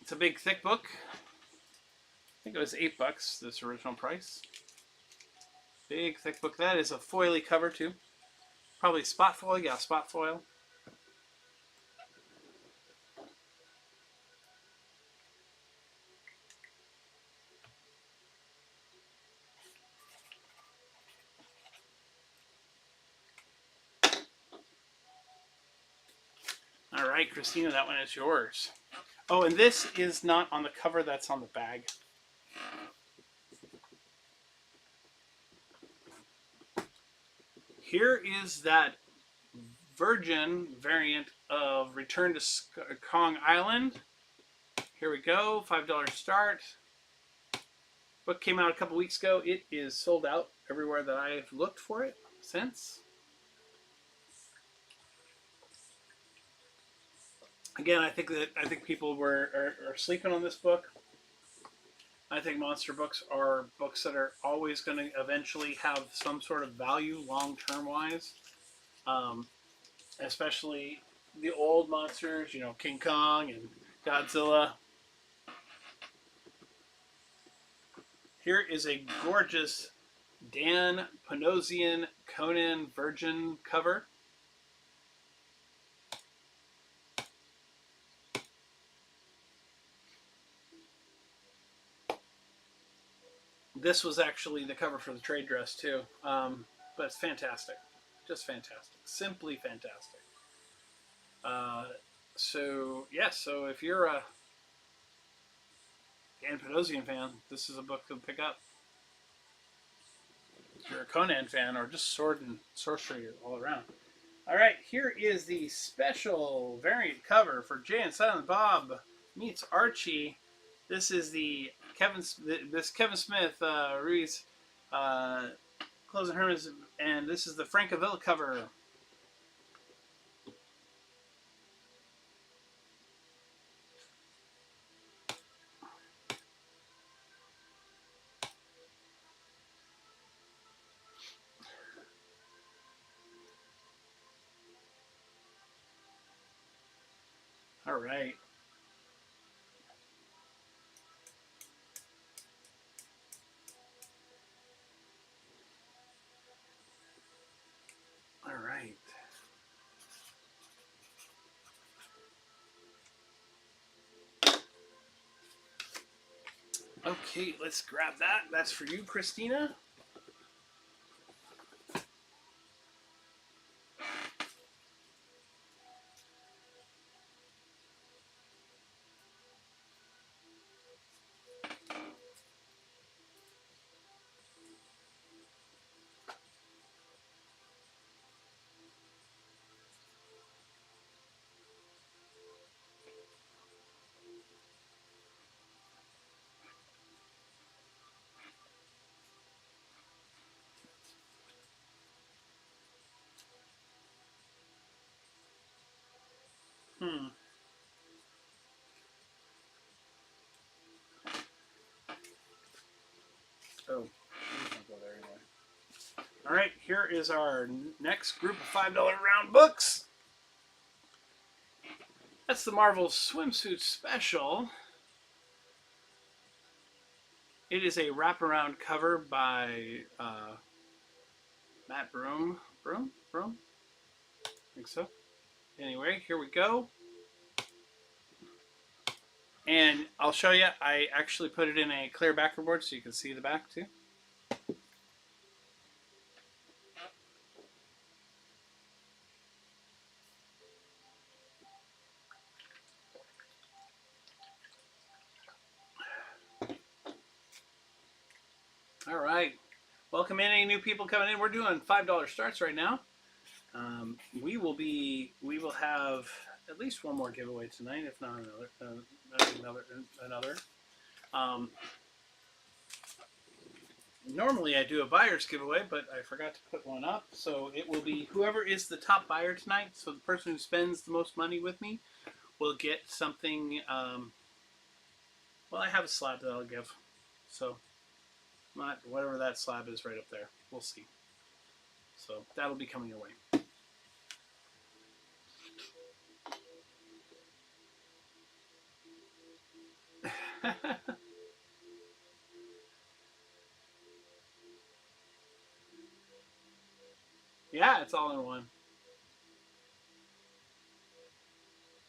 It's a big, thick book. I think it was $8, this original price. Big, thick book. That is a foily cover, too. Probably spot foil. Yeah, spot foil. All right, Christina, that one is yours. Oh, and this is not on the cover. That's on the bag. Here is that Virgin variant of Return to Kong Island. Here we go. $5 start. Book came out a couple weeks ago. It is sold out everywhere that I've looked for it since. Again, I think people are sleeping on this book. I think monster books are books that are always going to eventually have some sort of value long term wise, especially the old monsters, you know, King Kong and Godzilla. Here is a gorgeous Dan Panosian Conan Virgin cover. This was actually the cover for the trade dress too, but it's fantastic, just fantastic, simply fantastic. So yeah, so if you're a Dan Panosian fan, this is a book to pick up. If you're a Conan fan, or just sword and sorcery all around. All right, here is the special variant cover for Jay and Silent Bob meets Archie. This is the Kevin Smith, Ruiz, Close and Hermes, and this is the Francavilla cover. All right. All right. Okay, let's grab that. That's for you, Christina. Hmm. Oh, go there anyway. All right, here is our next group of $5 round books. That's the Marvel Swimsuit Special. It is a wraparound cover by Matt Broom. Broom? I think so. Anyway, here we go. And I'll show you. I actually put it in a clear backer board so you can see the back too. welcome in any new people coming in. We're doing $5 starts right now. We will have at least one more giveaway tonight, if not another. Um, Normally I do a buyer's giveaway, but I forgot to put one up. So it will be whoever is the top buyer tonight. So the person who spends the most money with me will get something. Well, I have a slab that I'll give. So not whatever that slab is right up there. We'll see. So that'll be coming your way. Yeah, it's all in one.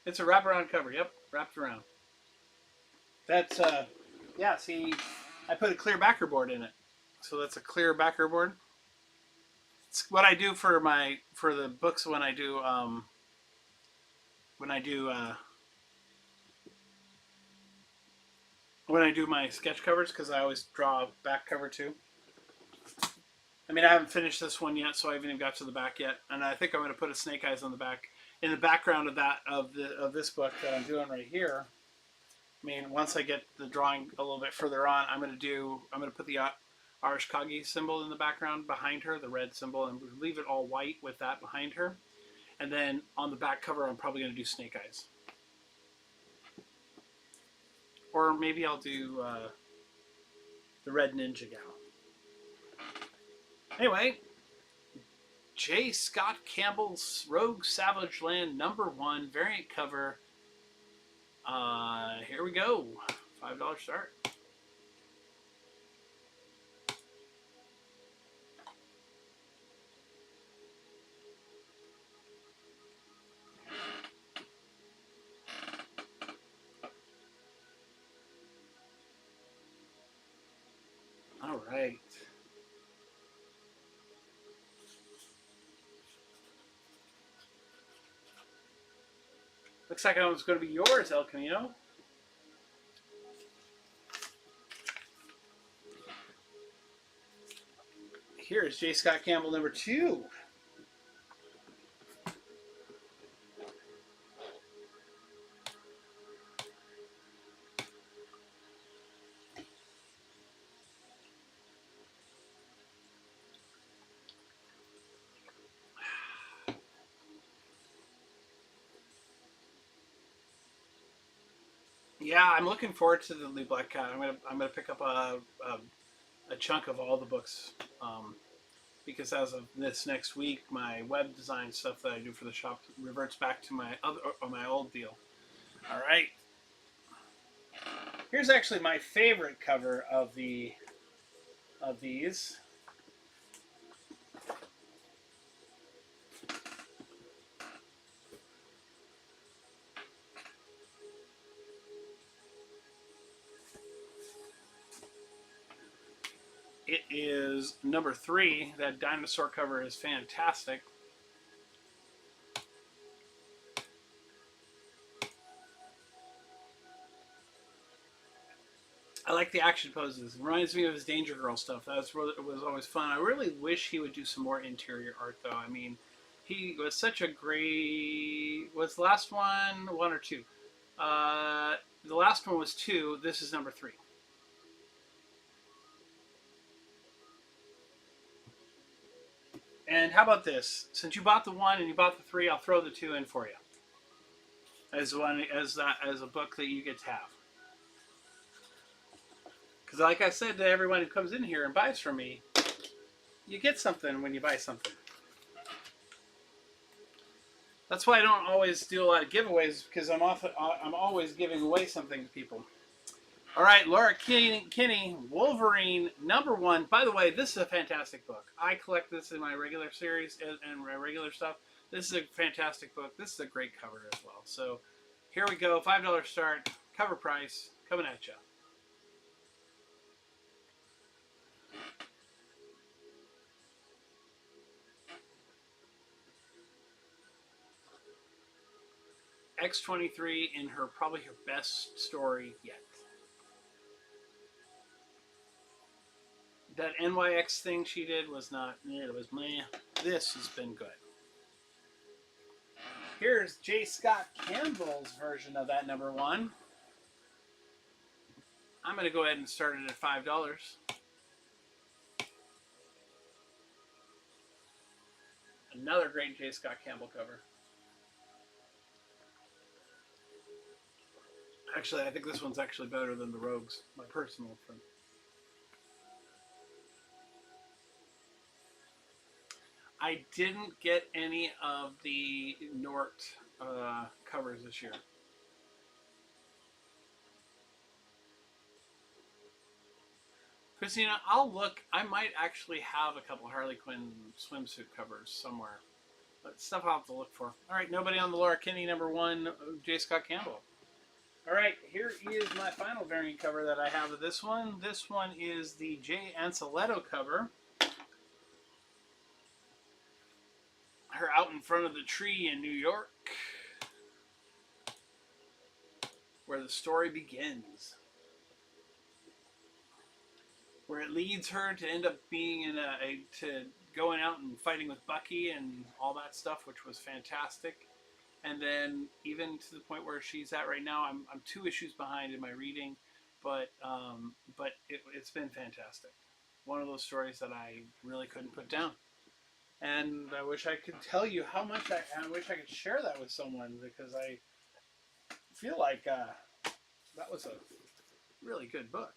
It's a wraparound cover. Yep, wrapped around. That's yeah. See, I put a clear backer board in it, so that's a clear backer board. It's what I do for the books when I do when I do when I do my sketch covers, because I always draw a back cover too. I mean, I haven't finished this one yet, so I haven't even got to the back yet, and I think I'm going to put a snake eyes on the back in the background of this book that I'm doing right here. I mean, once I get the drawing a little bit further on, I'm going to put the Arashkagi symbol in the background behind her, the red symbol, and leave it all white with that behind her. And then on the back cover, I'm probably going to do snake eyes. Or maybe I'll do the red ninja gal. Anyway, J. Scott Campbell's Rogue Savage Land #1 variant cover. Here we go. $5 start. All right. Looks like it was going to be yours, El Camino. Here's J. Scott Campbell #2. Yeah, I'm looking forward to the Lee Black Cat. I'm gonna pick up a chunk of all the books, because as of this next week, my web design stuff that I do for the shop reverts back to my old deal. All right. Here's actually my favorite cover of these. It is #3. That dinosaur cover is fantastic. I like the action poses. It reminds me of his Danger Girl stuff. It was always fun. I really wish he would do some more interior art, though. I mean, he was such a great. Was the last one or two? The last one was 2. This is #3. And how about this? Since you bought the 1 and you bought the 3, I'll throw the 2 in for you as as a book that you get to have. Because, like I said to everyone who comes in here and buys from me, you get something when you buy something. That's why I don't always do a lot of giveaways, because I'm always giving away something to people. All right, Laura Kinney, Wolverine #1. By the way, this is a fantastic book. I collect this in my regular series and my regular stuff. This is a fantastic book. This is a great cover as well. So here we go. $5 start. Cover price coming at you. X-23 in probably her best story yet. that NYX thing she did was not. It was meh. This has been good. Here's J. Scott Campbell's version of that number one. I'm going to go ahead and start it at $5. Another great J. Scott Campbell cover. Actually, I think this one's actually better than the Rogues, my personal friend. I didn't get any of the Nort covers this year. Christina, I'll look. I might actually have a couple Harley Quinn swimsuit covers somewhere. But stuff I'll have to look for. All right, nobody on the Laura Kinney number one, J. Scott Campbell. All right, here is my final variant cover that I have of this one. This one is the Jay Anceletto cover. Her out in front of the tree in New York, where the story begins. Where it leads her to end up being in to going out and fighting with Bucky and all that stuff, which was fantastic. And then even to the point where she's at right now, I'm 2 issues behind in my reading, but it's been fantastic. One of those stories that I really couldn't put down. And I wish I could tell you how much I wish I could share that with someone, because I feel like that was a really good book.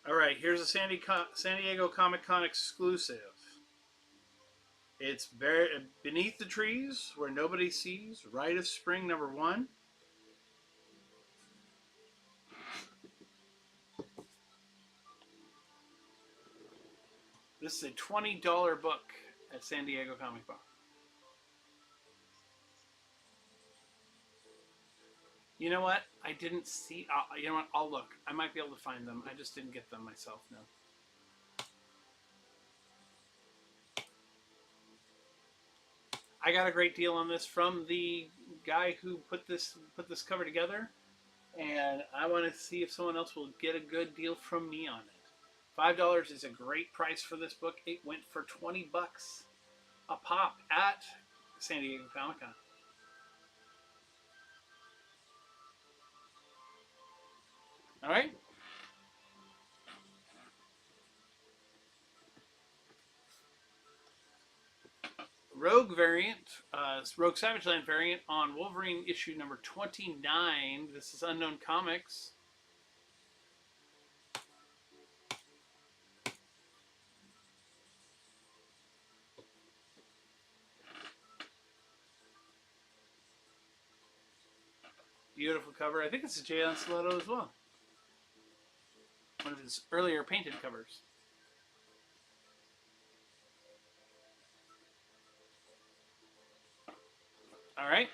All right, here's a San Diego Comic-Con exclusive. It's Beneath the Trees, Where Nobody Sees, Rite of Spring number one. This is a $20 book at San Diego Comic Con. You know what? I didn't see. You know what? I'll look. I might be able to find them. I just didn't get them myself. No. I got a great deal on this from the guy who put this cover together, and I want to see if someone else will get a good deal from me on it. $5 is a great price for this book. It went for $20 a pop at San Diego Comic Con. All right. Rogue variant, Rogue Savage Land variant on Wolverine issue number 29. This is Unknown Comics. Beautiful cover. I think it's a Jay Anceletto as well. One of his earlier painted covers. All right.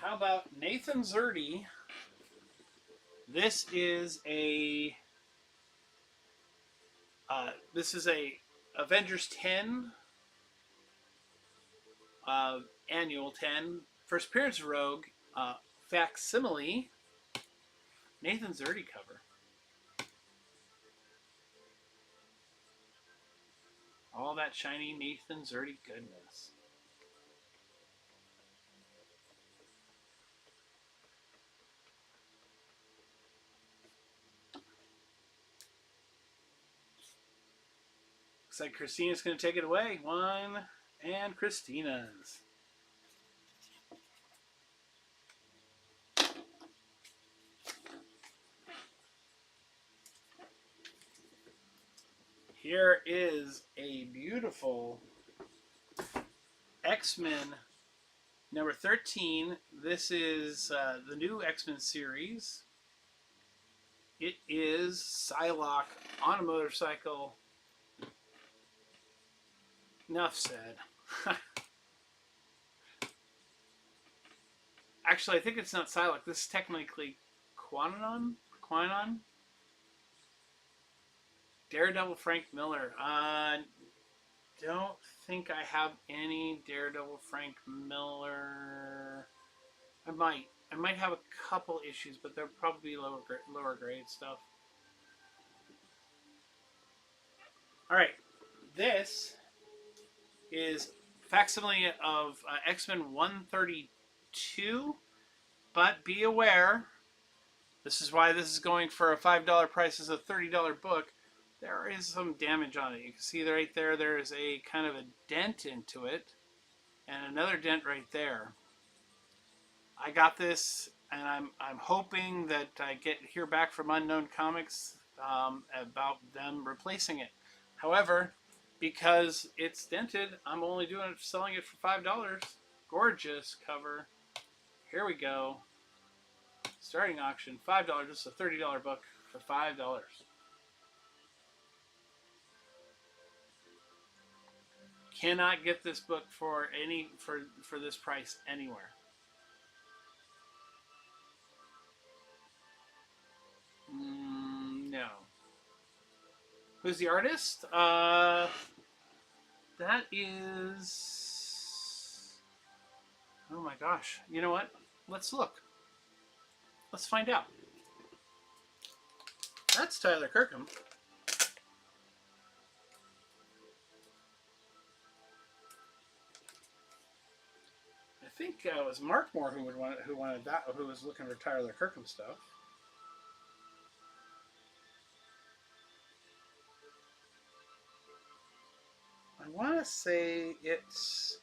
How about Nathan Zerdy? This is a Avengers 10 annual 10 first appearance of Rogue facsimile Nathan Zerdy cover. All that shiny Nathan Zerdy goodness. Looks like Christina's going to take it away. One, and Christina's. Here is a beautiful X-Men number 13. This is the new X-Men series. It is Psylocke on a motorcycle. Enough said. Actually, I think it's not Psylocke. This is technically Quanon? Daredevil Frank Miller. Don't think I have any Daredevil Frank Miller. I might. I might have a couple issues, but they're probably lower grade stuff. All right, this is facsimile of X-Men 132, but be aware, this is why this is going for a $5 price as a $30 book. There is some damage on it. You can see right there, there is a kind of a dent into it, and another dent right there. I got this, and I'm hoping that I hear back from Unknown Comics about them replacing it. However, because it's dented, I'm only selling it for $5. Gorgeous cover. Here we go. Starting auction, $5. This is a $30 book for $5. Cannot get this book for this price anywhere. No. Who's the artist? That is... Oh my gosh. You know what? Let's look. Let's find out. That's Tyler Kirkham. I think it was Mark Moore who wanted that, who was looking for Tyler Kirkham stuff. I want to say it's...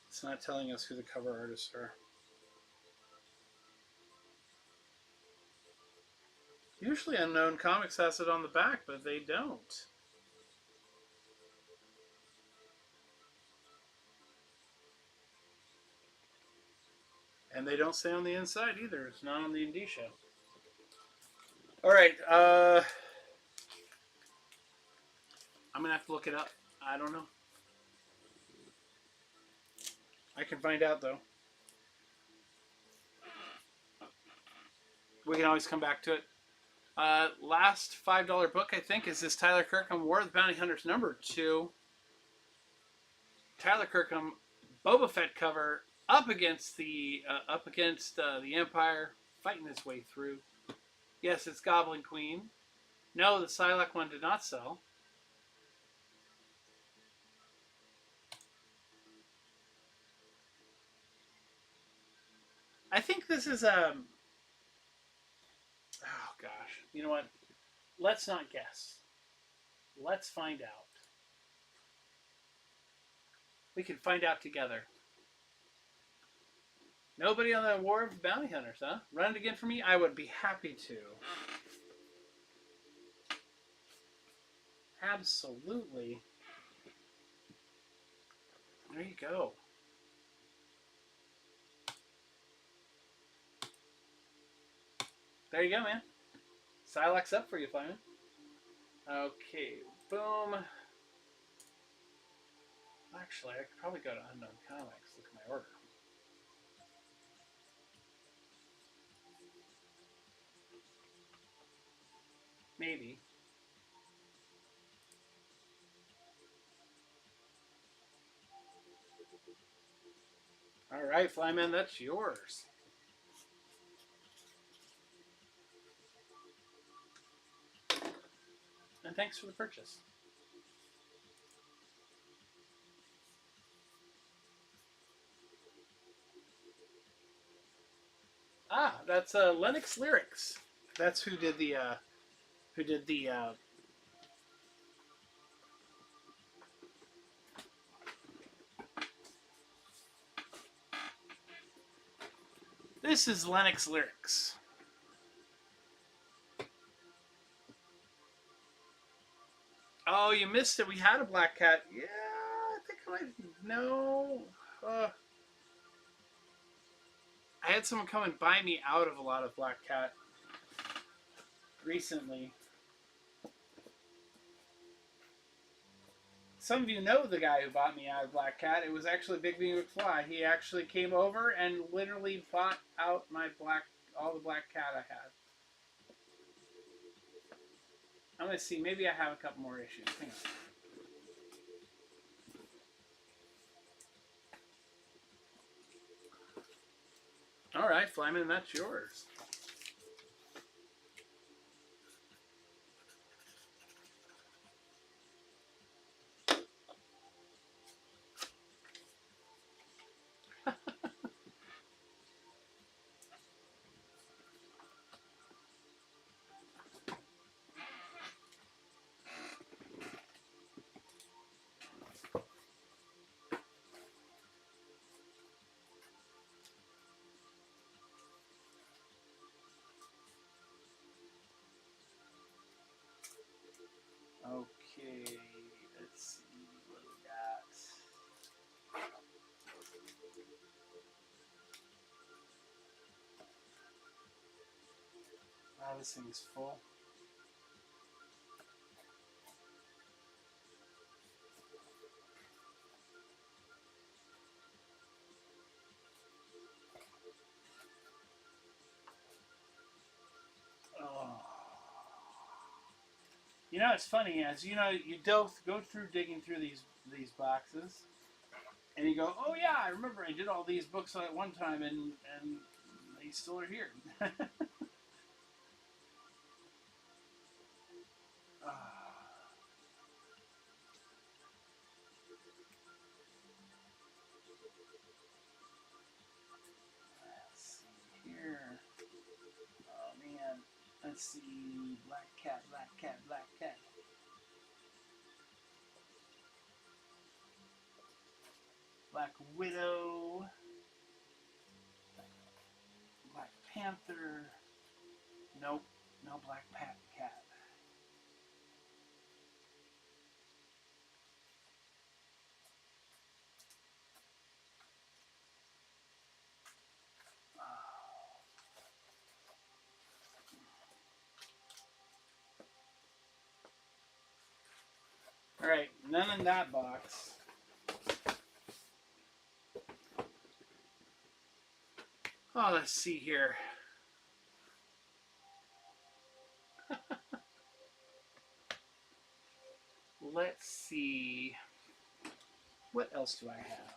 It's not telling us who the cover artists are. Usually Unknown Comics has it on the back, but they don't. And they don't say on the inside either. It's not on the indicia. All right. I'm going to have to look it up. I don't know. I can find out, though. We can always come back to it. Last $5 book, I think, is this Tyler Kirkham War of the Bounty Hunters #2. Tyler Kirkham Boba Fett cover up against the Empire, fighting his way through. Yes, it's Goblin Queen. No, the Psylocke one did not sell. I think this is oh gosh, you know what? Let's not guess. Let's find out. We can find out together. Nobody on the War of the Bounty Hunters, huh? Run it again for me? I would be happy to. Absolutely. There you go. There you go, man. Psylocke's up for you, Flyman. Okay, boom. Actually, I could probably go to Unknown Comics, look at my order. Maybe. All right, Flyman, that's yours. And thanks for the purchase. Ah, that's Lennox Lyrics. That's who did the This is Lennox Lyrics. Oh, you missed it. We had a Black Cat. Yeah, I think I might. No. I had someone come and buy me out of a lot of Black Cat recently. some of you know the guy who bought me out of Black Cat. It was actually Big B McFly. He actually came over and literally bought out all the Black Cat I had. I'm going to see. Maybe I have a couple more issues. Hang on. All right, Flyman, that's yours. Okay, let's see what we got. Wow, this thing is full. Oh. You know, it's funny, as you know, you go through digging through these boxes, and you go, oh yeah, I remember I did all these books at one time, and they still are here. Let's see here. Oh man, let's see. Black Cat, Black Cat, Black Cat. Black Widow. Black Panther. Nope, no Black Cat. All right, none in that box. Oh, let's see here. Let's see. What else do I have?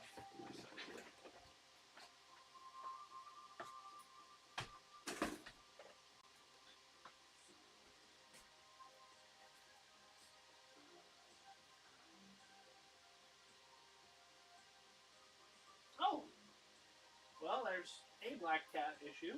Oh, well, there's a Black Cat issue.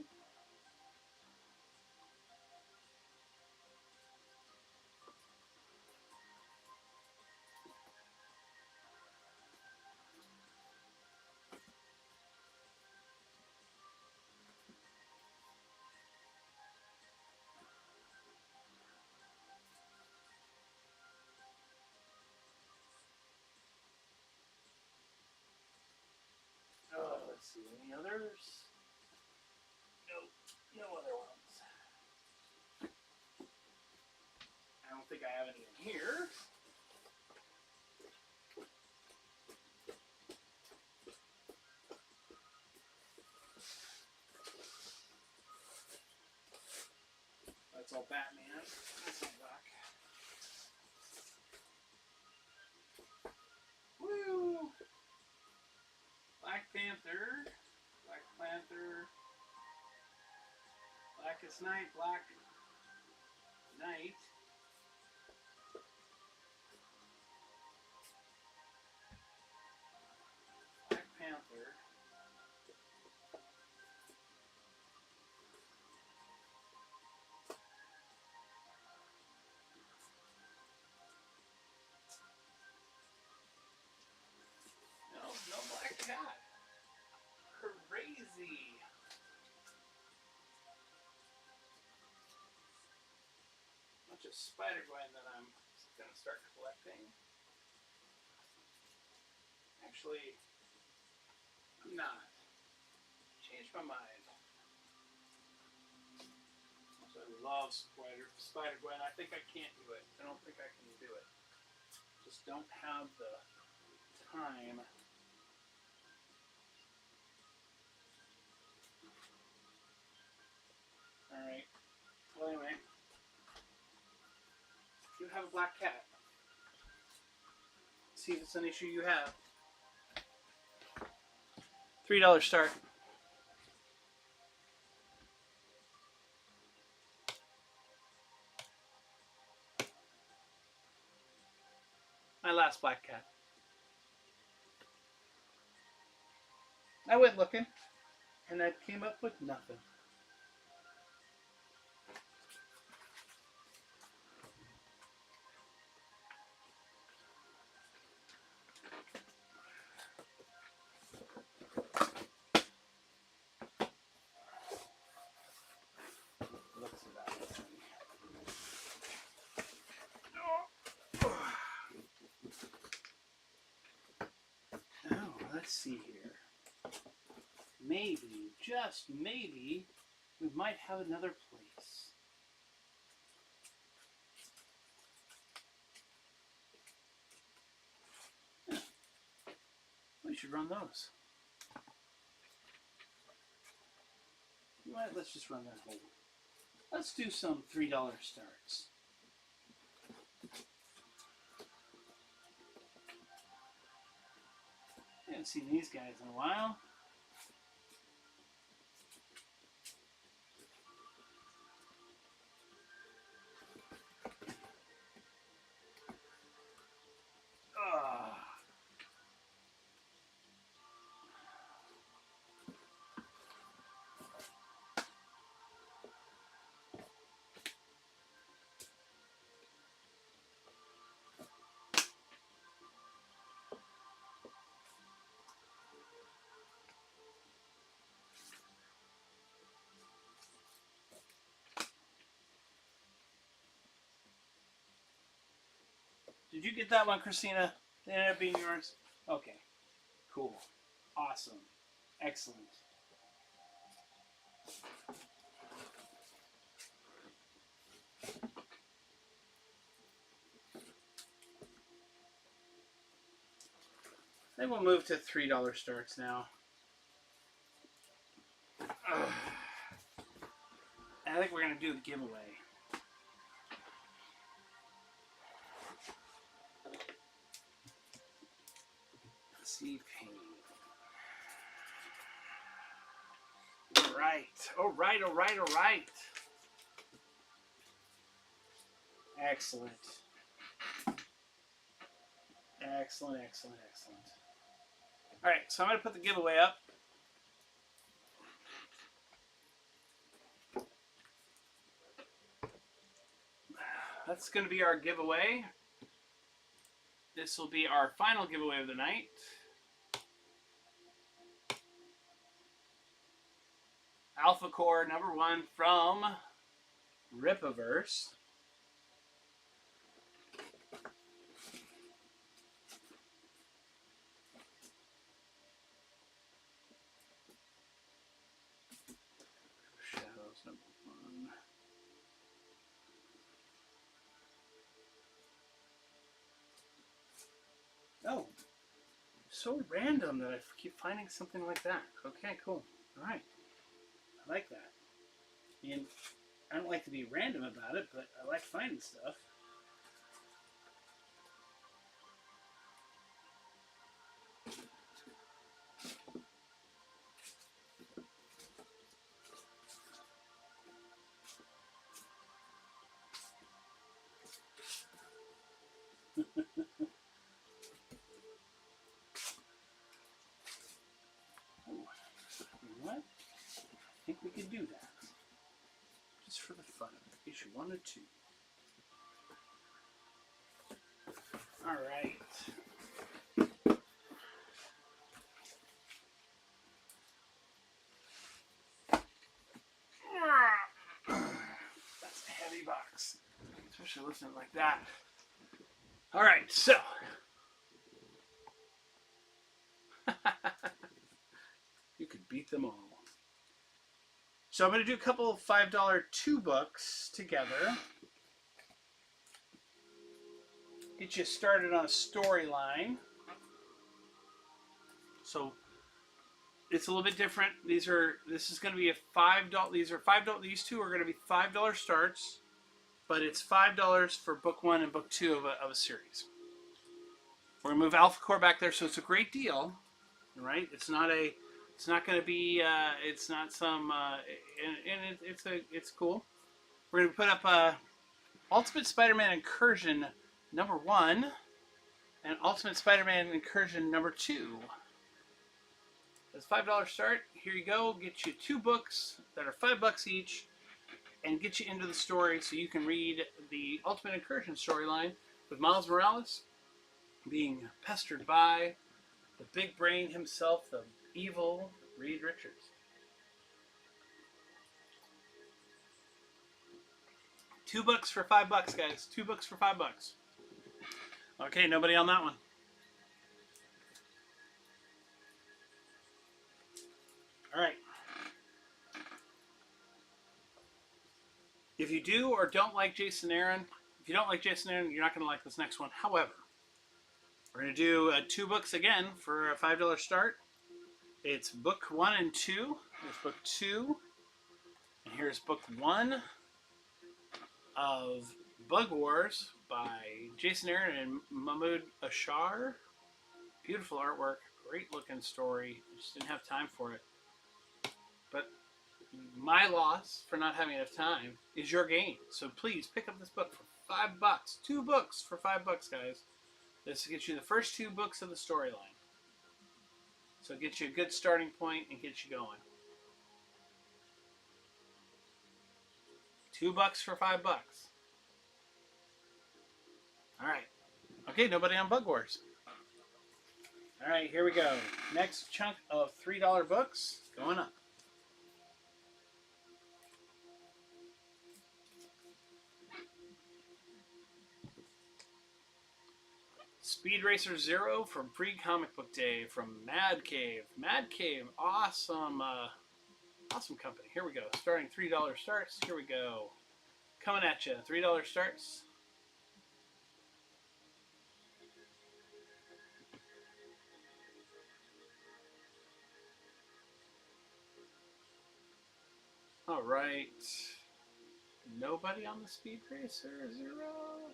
Oh, let's see. Any others? Nope, no other ones. I don't think I have any in here. That's all Batman. That's all Black. Woo! Black Panther. Black Panther. Blackest Night. Black Knight. Black Panther. No Black Cat. Crazy. Bunch of Spider-Gwen that I'm gonna start collecting. Actually, I'm not. Changed my mind. I love Spider-Gwen. I think I can't do it. I don't think I can do it. Just don't have the time. All right. Well, anyway, you have a black cat. See if it's an issue you have. $3 start. My last black cat. I went looking, and I came up with nothing. Looks about it. Oh, let's see here. Maybe, just maybe, we might have another place. Yeah. We should run those. You know what? Let's just run that whole. Let's do some $3 starts. I haven't seen these guys in a while. Did you get that one, Christina? It ended up being yours? Okay. Cool. Awesome. Excellent. Then we'll move to $3 starts now. I think we're going to do the giveaway. See paint. All right. All right. All right. All right. Excellent. Excellent. Excellent. Excellent. All right. So I'm going to put the giveaway up. That's going to be our giveaway. This will be our final giveaway of the night. Alpha Core #1 from Ripaverse. Shadows #1. Oh, so random that I keep finding something like that. Okay, cool. All right. I like that. And I don't like to be random about it, but I like finding stuff. What? I think we could do that. Just for the fun of it. Issue 1 or 2. Alright. That's a heavy box. Especially listening like that. Alright, so. You could beat them all. So I'm going to do a couple of $5 2 books together. get you started on a storyline. So it's a little bit different. This is going to be a $5. These are $5. These two are going to be $5 starts, but it's $5 for book 1 and book 2 of a series. We're going to move Alpha Core back there, so it's a great deal, right? It's not going to be. It's not some. It's cool. We're going to put up Ultimate Spider-Man Incursion #1 and Ultimate Spider-Man Incursion #2. It's $5 start. Here you go. Get you 2 books that are $5 each, and get you into the story so you can read the Ultimate Incursion storyline with Miles Morales being pestered by the big brain himself, the evil Reed Richards. 2 books for $5, guys. 2 books for $5. Okay, nobody on that one. All right. If you do or don't like Jason Aaron, if you don't like Jason Aaron, you're not going to like this next one. However, we're going to do 2 books again for a $5 start. It's book 1 and 2. Here's book 2. And here's book 1 of Bug Wars by Jason Aaron and Mahmoud Ashar. Beautiful artwork. Great looking story. Just didn't have time for it. But my loss for not having enough time is your gain. So please pick up this book for $5. 2 books for $5, guys. This gets you the first 2 books of the storyline. So it gets you a good starting point and gets you going. $2 for $5. All right. Okay, nobody on Bug Wars. All right, here we go. Next chunk of $3 books going up. Speed Racer Zero from Free Comic Book Day from Mad Cave. Mad Cave, awesome, awesome company. Here we go. Starting $3 starts. Here we go. Coming at you. $3 starts. All right. Nobody on the Speed Racer Zero.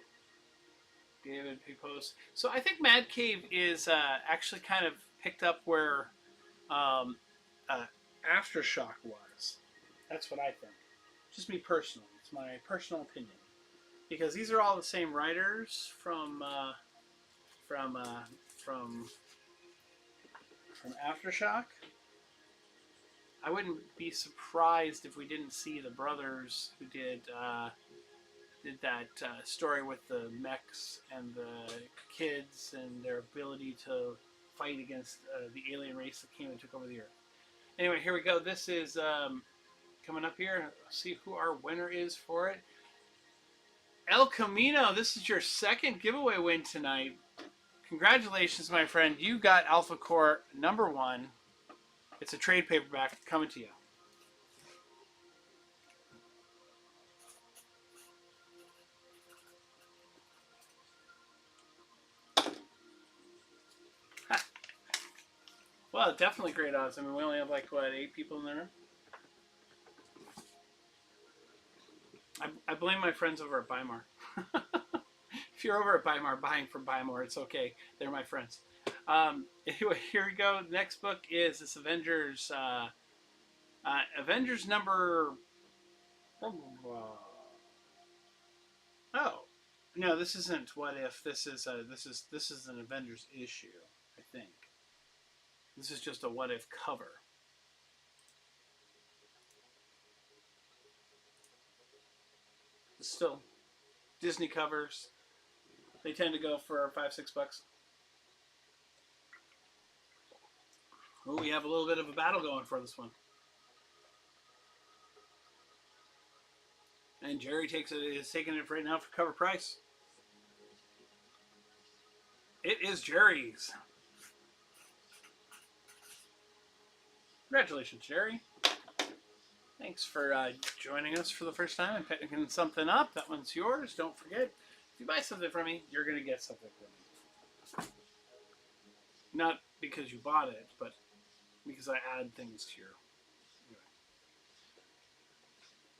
David Picos. So I think Mad Cave is actually kind of picked up where Aftershock was. That's what I think. Just me personally. It's my personal opinion. Because these are all the same writers from Aftershock. I wouldn't be surprised if we didn't see the brothers who did that story with the mechs and the kids and their ability to fight against the alien race that came and took over the Earth. Anyway, here we go. This is coming up here. Let's see who our winner is for it. El Camino, this is your second giveaway win tonight. Congratulations, my friend. You got Alpha Core #1. It's a trade paperback coming to you. Well, definitely great odds. I mean, we only have like, what, 8 people in there? I blame my friends over at Bymar. If you're over at Bymar buying from Bymar, it's okay. They're my friends. Anyway, here we go. Next book is this Avengers. Avengers number. Oh, no, this isn't What If. This is an Avengers issue, I think. This is just a What If cover. Still, Disney covers. They tend to go for $5-6. Oh, we have a little bit of a battle going for this one. And Jerry is taking it right now for cover price. It is Jerry's. Congratulations, Jerry. Thanks for joining us for the first time and picking something up. That one's yours. Don't forget, If you buy something from me, you're going to get something from me. Not because you bought it, but because I add things to your. Anyway.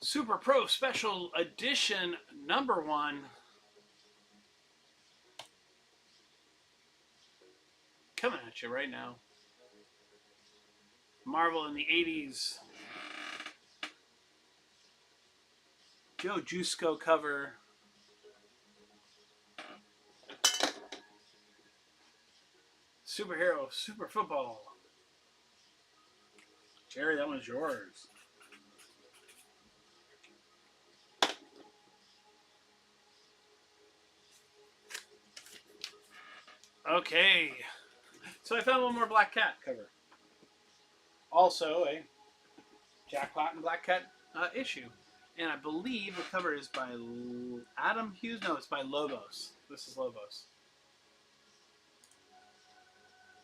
Super Pro Special Edition #1. Coming at you right now. Marvel in the 80s. Joe Jusko cover. Superhero, Super Football. Jerry, that one's yours. Okay. So I found one more Black Cat cover. Also a Jack Lawton Black Cat issue. And I believe the cover is by Adam Hughes. No, it's by Lobos. This is Lobos.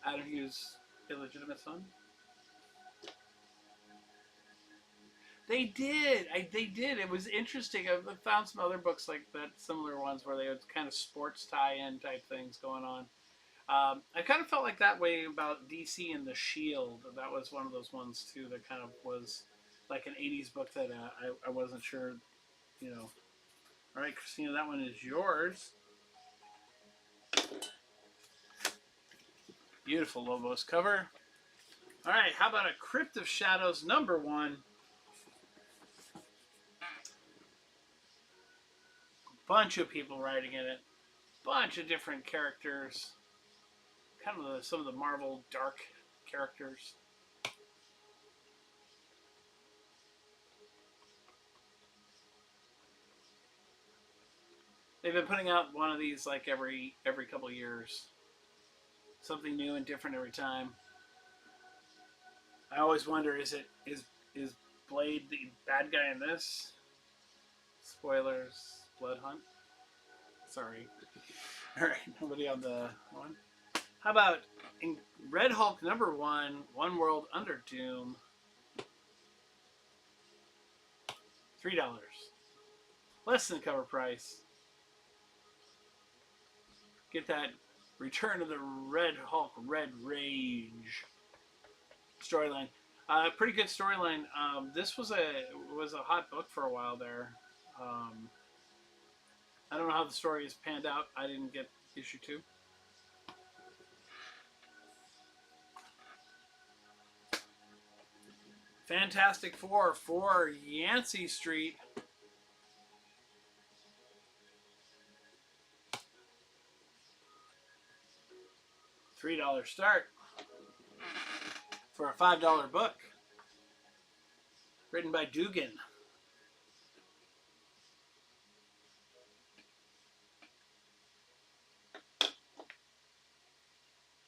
Adam Hughes' illegitimate son. They did. They did. It was interesting. I found some other books like that, similar ones where they had kind of sports tie-in type things going on. I kind of felt like that way about DC and the Shield. That was one of those ones too that kind of was like an 80s book that I wasn't sure, you know. All right, Christina, that one is yours. Beautiful Lobos cover. All right, how about a Crypt of Shadows #1? Bunch of people writing in it. Bunch of different characters. Kind of some of the Marvel dark characters. They've been putting out one of these like every couple years. Something new and different every time. I always wonder, is Blade the bad guy in this? Spoilers, Blood Hunt. Sorry. All right, nobody on the one. How about in Red Hulk #1, One World Under Doom? $3. Less than cover price. Get that Return of the Red Hulk, Red Rage storyline. Pretty good storyline. This was a hot book for a while there. I don't know how the story has panned out. I didn't get issue 2. Fantastic Four for Yancey Street. $3 start for a $5 book. Written by Dugan.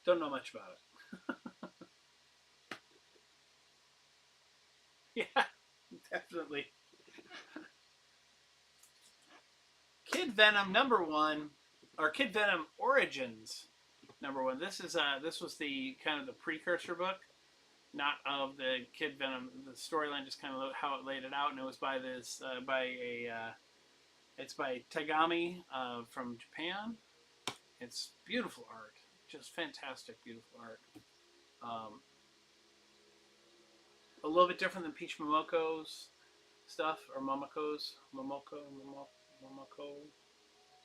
Don't know much about it. Yeah, definitely. Kid Venom #1, or Kid Venom Origins #1. This was the kind of the precursor book, not of the Kid Venom. The storyline just kind of how it laid it out, and it was by this it's by Tagami from Japan. It's beautiful art, just fantastic, beautiful art. A little bit different than Peach Momoko's stuff, or Momoko.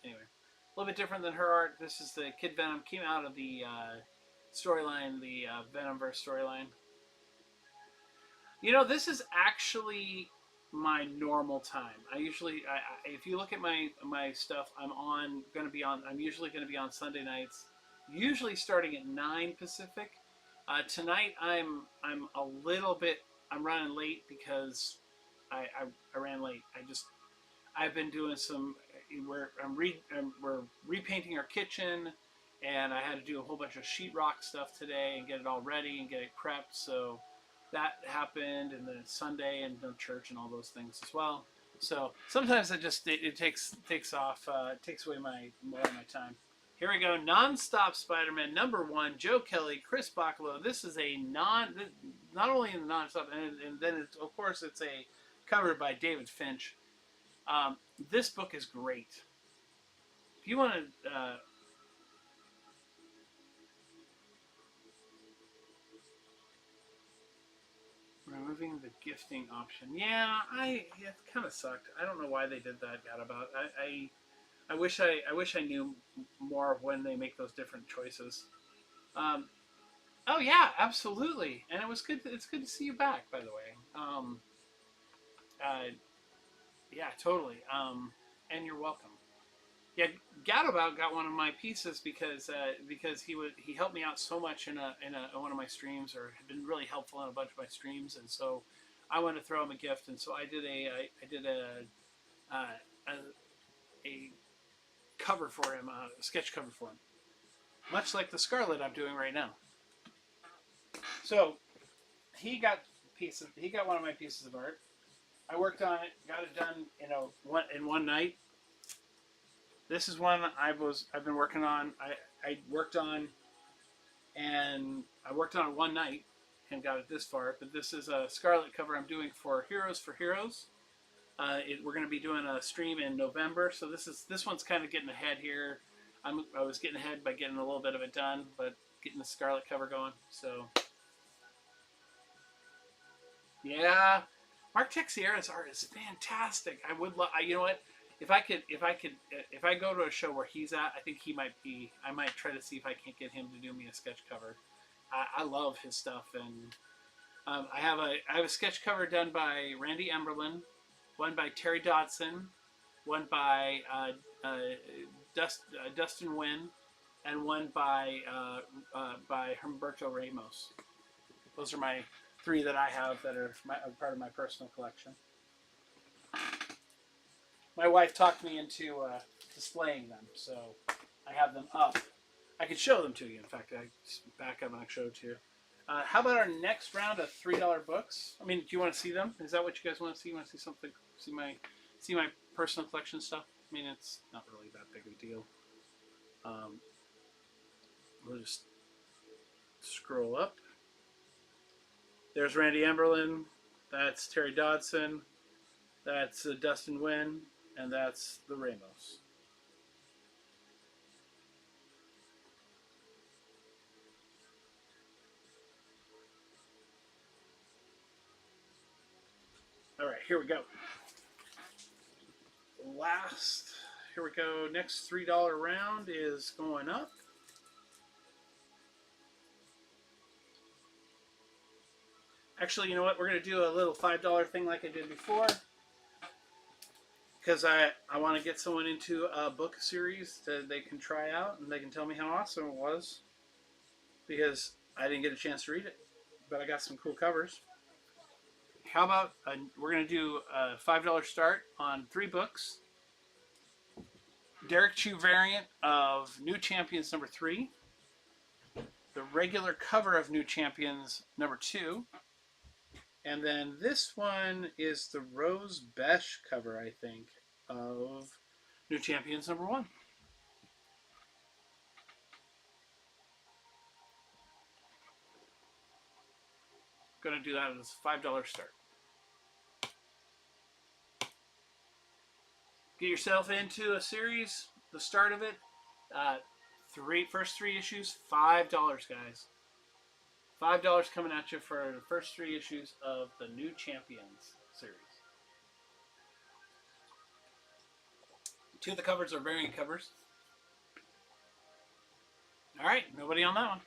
Anyway, a little bit different than her art. This is the Kid Venom, came out of the storyline, the Venomverse storyline. You know, this is actually my normal time. I usually, if you look at my stuff, I'm usually going to be on Sunday nights, usually starting at 9 Pacific. Tonight I'm a little bit, I'm running late because I ran late. I've been doing some, we're repainting our kitchen, and I had to do a whole bunch of sheetrock stuff today and get it all ready and get it prepped. So that happened, and then it's Sunday and no church and all those things as well. So sometimes it takes away more of my time. Here we go, Non-Stop Spider-Man #1, Joe Kelly, Chris Bacalo. This is not only in the Non-Stop, and then of course it's a cover by David Finch. This book is great. Do you want to removing the gifting option? Yeah, it kind of sucked. I don't know why they did that. Gadabout. I wish I knew more of when they make those different choices. Um, oh yeah, absolutely. And it was good. It's good to see you back, by the way. Uh, yeah, totally. And you're welcome. Yeah, Gadabout got one of my pieces because he helped me out so much in one of my streams, or had been really helpful in a bunch of my streams, and so I wanted to throw him a gift, and so I did uh, a cover for him, a sketch cover for him, much like the Scarlet I'm doing right now. So he got pieces. He got one of my pieces of art. I worked on it, got it done, in one night. This is one I've been working on. I worked on and I worked on it one night and got it this far. But this is a Scarlet cover I'm doing for Heroes for Heroes. We're going to be doing a stream in November, so this one's kind of getting ahead here. I was getting ahead by getting a little bit of it done, but getting the Scarlet cover going. So yeah, Mark Texierra's art is fantastic. I would love. You know what? If I go to a show where he's at, I think he might be. I might try to see if I can't get him to do me a sketch cover. I love his stuff, and I have a sketch cover done by Randy Emberlin, one by Terry Dodson, one by Dustin Wynn, and one by Humberto Ramos. Those are my three that I have that are part of my personal collection. My wife talked me into displaying them, so I have them up. I could show them to you. In fact, I back up and I show it to you. How about our next round of $3 books? I mean, do you want to see them? Is that what you guys want to see? You want to see something? See my personal collection stuff? I mean, it's not really that big of a deal. We'll just scroll up. There's Randy Emberlin. That's Terry Dodson. That's Dustin Wynn. And that's the Ramos. All right, here we go. Here we go. Next $3 round is going up. Actually, you know what? We're going to do a little $5 thing like I did before. Because I want to get someone into a book series that they can try out and they can tell me how awesome it was. Because I didn't get a chance to read it, but I got some cool covers. How about we're going to do a $5 start on 3 books. Derek Chu variant of New Champions number 3. The regular cover of New Champions number 2. And then this one is the Rose Besh cover, I think, of New Champions number 1. Going to do that as a $5 start. Get yourself into a series, the start of it. First 3 issues, $5, guys. $5 coming at you for the first 3 issues of the New Champions series. 2 of the covers are variant covers. All right, nobody on that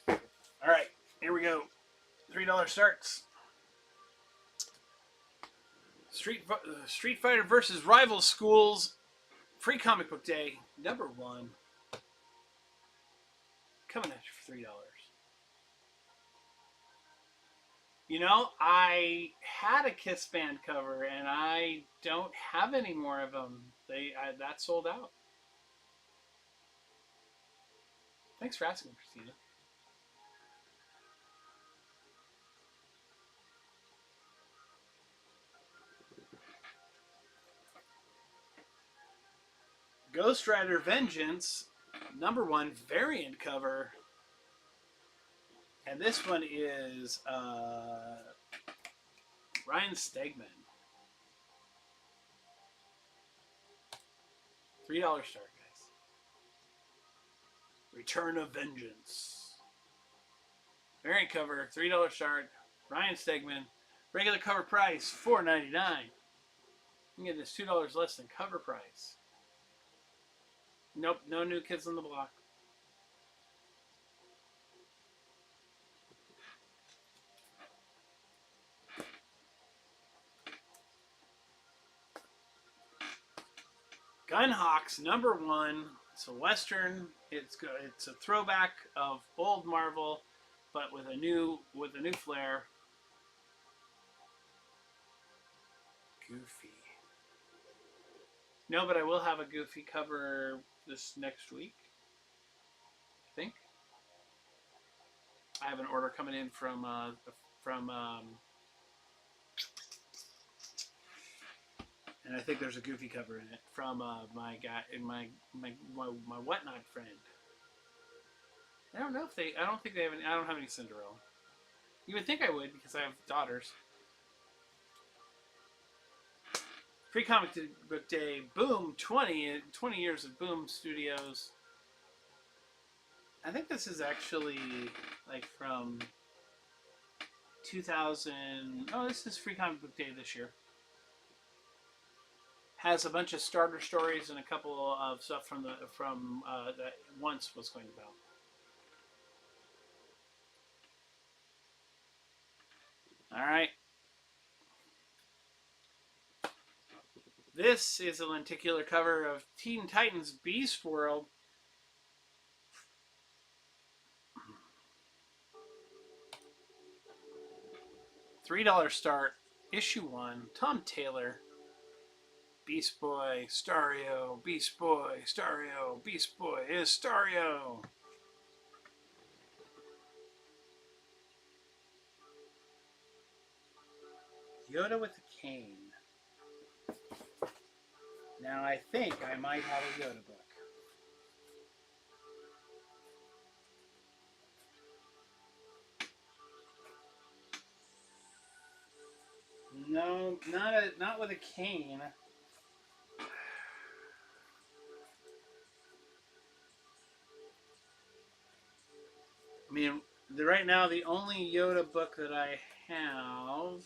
one. All right, here we go. $3 starts. Street Fighter versus Rival Schools, Free Comic Book Day, number 1. Coming at you for $3. You know, I had a Kiss Band cover, and I don't have any more of them. That sold out. Thanks for asking, Christina. Ghost Rider Vengeance, number 1 variant cover. And this one is Ryan Stegman. $3 start, guys. Return of Vengeance. Variant cover, $3 start. Ryan Stegman. Regular cover price, $4.99. You can get this $2 less than cover price. Nope, no New Kids on the Block. Gunhawks #1. It's a Western. It's a throwback of old Marvel, but with a new flair. Goofy. No, but I will have a Goofy cover this next week. I think. I have an order coming in from and I think there's a Goofy cover in it from my guy in my WhatNot friend. I don't know if they. I don't think they have any. I don't have any Cinderella. You would think I would because I have daughters. Free Comic Book Day. Boom. 20 years of Boom Studios. I think this is actually like from 2000. Oh, this is Free Comic Book Day this year. Has a bunch of starter stories and a couple of stuff from that once was going to Bell. All right. This is a lenticular cover of Teen Titans Beast World. $3 start. Issue 1. Tom Taylor. Beast Boy, Starrio, Beast Boy, Starrio, Beast Boy is Starrio. Yoda with a cane. Now I think I might have a Yoda book. No, not with a cane. I mean, right now the only Yoda book that I have.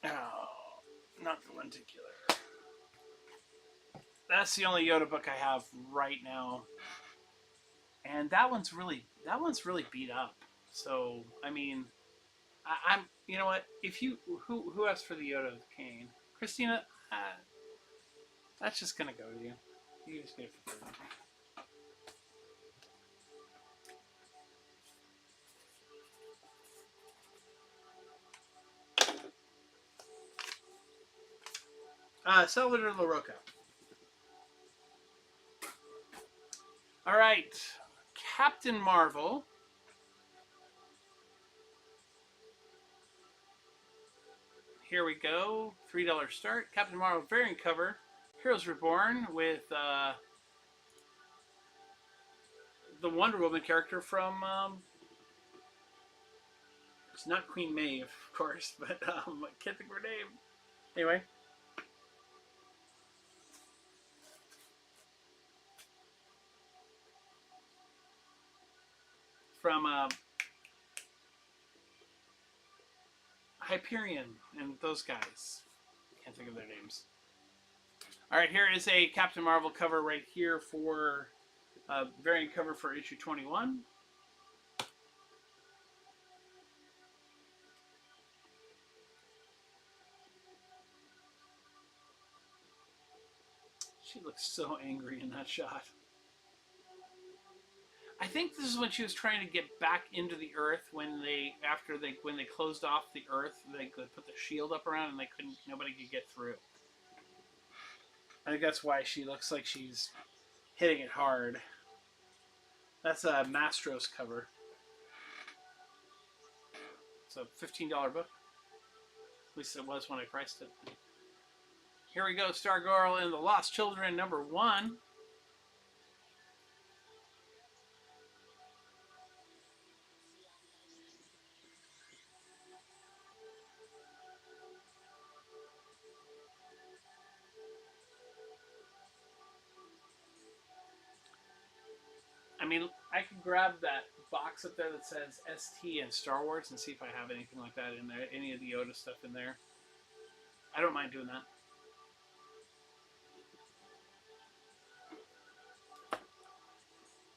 Oh, not the lenticular. That's the only Yoda book I have right now, and that one's really beat up. So I mean, I'm you know what? If you who asked for the Yoda with the cane, Christina, that's just gonna go to you. You just get it for free. Salvador LaRocca. All right, Captain Marvel. Here we go. $3 start. Captain Marvel variant cover. Heroes Reborn with the Wonder Woman character from. It's not Queen Maeve, of course, but I can't think of her name. Anyway. From Hyperion and those guys. Can't think of their names. All right, here is a Captain Marvel cover right here for variant cover for issue 21. She looks so angry in that shot. I think this is when she was trying to get back into the Earth when they closed off the Earth. They put the shield up around and nobody could get through. I think that's why she looks like she's hitting it hard. That's a Mastros cover. It's a $15 book. At least it was when I priced it. Here we go, Stargirl and the Lost Children, number 1. I mean, I could grab that box up there that says ST and Star Wars and see if I have anything like that in there, any of the Yoda stuff in there. I don't mind doing that.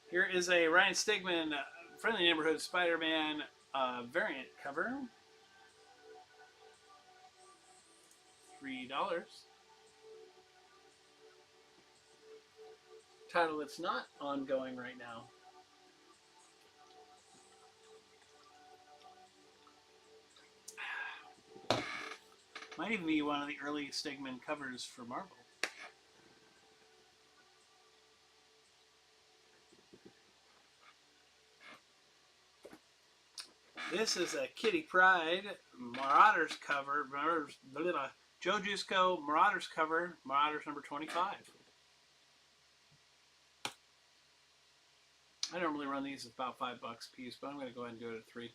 Here is a Ryan Stegman Friendly Neighborhood Spider-Man variant cover. $3. Title, it's not ongoing right now. Might even be one of the early Stegman covers for Marvel. This is a Kitty Pryde Marauders cover. Joe Jusko Marauders cover. Marauders number 25. I normally run these at about $5 a piece, but I'm going to go ahead and do it at $3.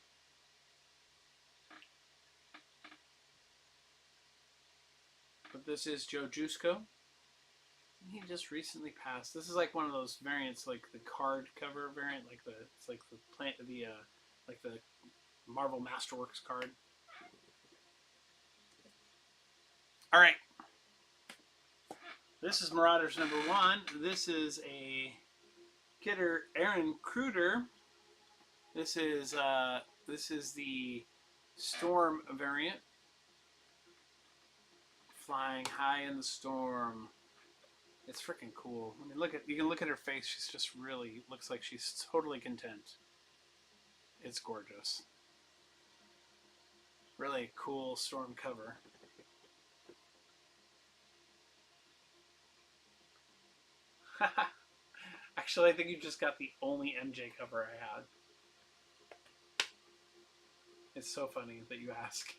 But this is Joe Jusko. He just recently passed. This is like one of those variants, like the card cover variant, like it's like the like the Marvel Masterworks card. All right. This is Marauders number 1. This is a Kidder Aaron Kruder. This is the Storm variant. Flying high in the storm. It's freaking cool. I mean, you can look at her face. She's just really looks like she's totally content. It's gorgeous. Really cool Storm cover. Actually, I think you just got the only MJ cover I had. It's so funny that you ask.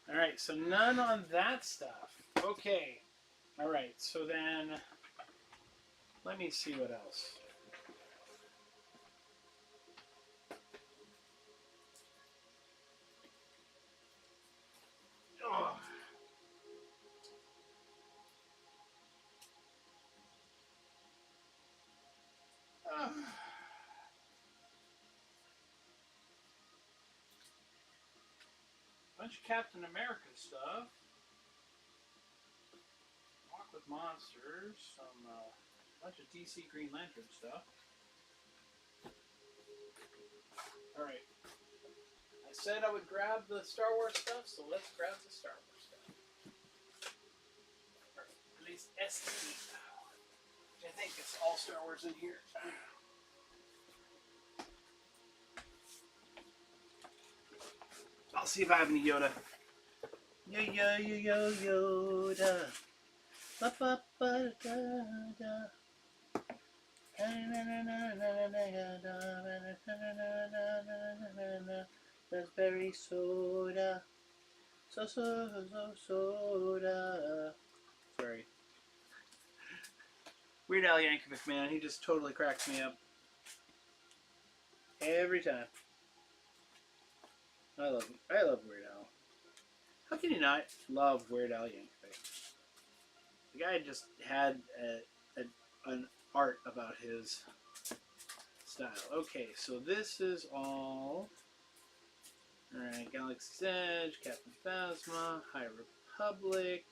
All right, so none on that stuff. Okay. All right, so then let me see what else. Oh. Bunch of Captain America stuff. Walk with Monsters. Some bunch of DC Green Lantern stuff. All right. I said I would grab the Star Wars stuff, so let's grab the Star Wars stuff. Or at least ST. I think it's all Star Wars in here. I'll see if I have any Yoda. Yoda. Raspberry soda. Soda. Sorry. Weird Al Yankovic, man. He just totally cracks me up. Every time. I love Weird Al. How can you not love Weird Al Yankovic? The guy just had an art about his style. Okay, so this is all. Alright, Galaxy's Edge, Captain Phasma, High Republic.